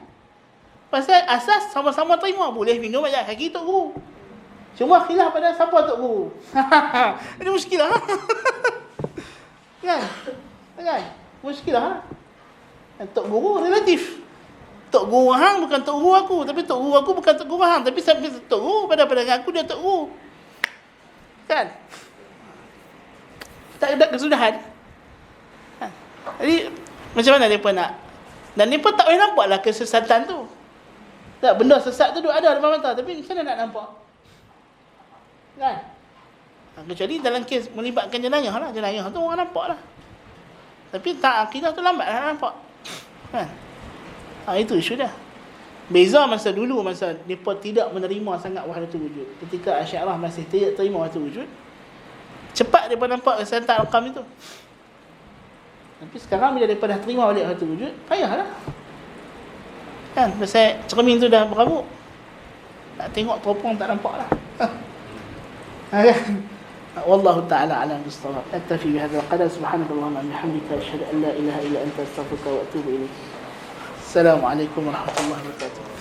Pasal asas sama-sama terima boleh minum air kaki Tok Guru. Cuma khilaf pada siapa Tok Guru. Ini muskilah. Kan? Kan? Muskilah lah. Tok Guru relatif. Tok Guru hang bukan Tok Guru aku, tapi Tok Guru aku bukan Tok Guru hang, tapi sampai Tok Guru pada pandangan aku dia Tok Guru. Kan? Tak ada kesudahan. Jadi macam mana mereka nak? Dan mereka tak boleh nampaklah kesesatan tu. Tak, benda sesat tu ada depan mata, tapi macam mana nak nampak? Kan? Kecuali dalam kes melibatkan jenayah lah. Jenayah tu orang nampak lah. Tapi tak, akidah tu lambat lah nampak. Kan? Itu isu dia. Beza masa dulu, masa mereka tidak menerima sangat wahdatul wujud. Ketika Asy'ariyah masih tidak terima wahdatul wujud, cepat mereka nampak kesantan rakam itu. Tapi sekarang bila mereka dah terima balik wahdatul wujud, payahlah. Kan, pasal cermin tu dah berabuk. Nak tengok teropong tak nampak lah. Wallahu ta'ala a'lam bis-shawab. Aktafi bihadzal qadar. Subhanakallahumma wa bihamdika asyhadu an la ilaha illa anta astaghfiruka wa atubu ilaik. Assalamualaikum warahmatullahi wabarakatuh.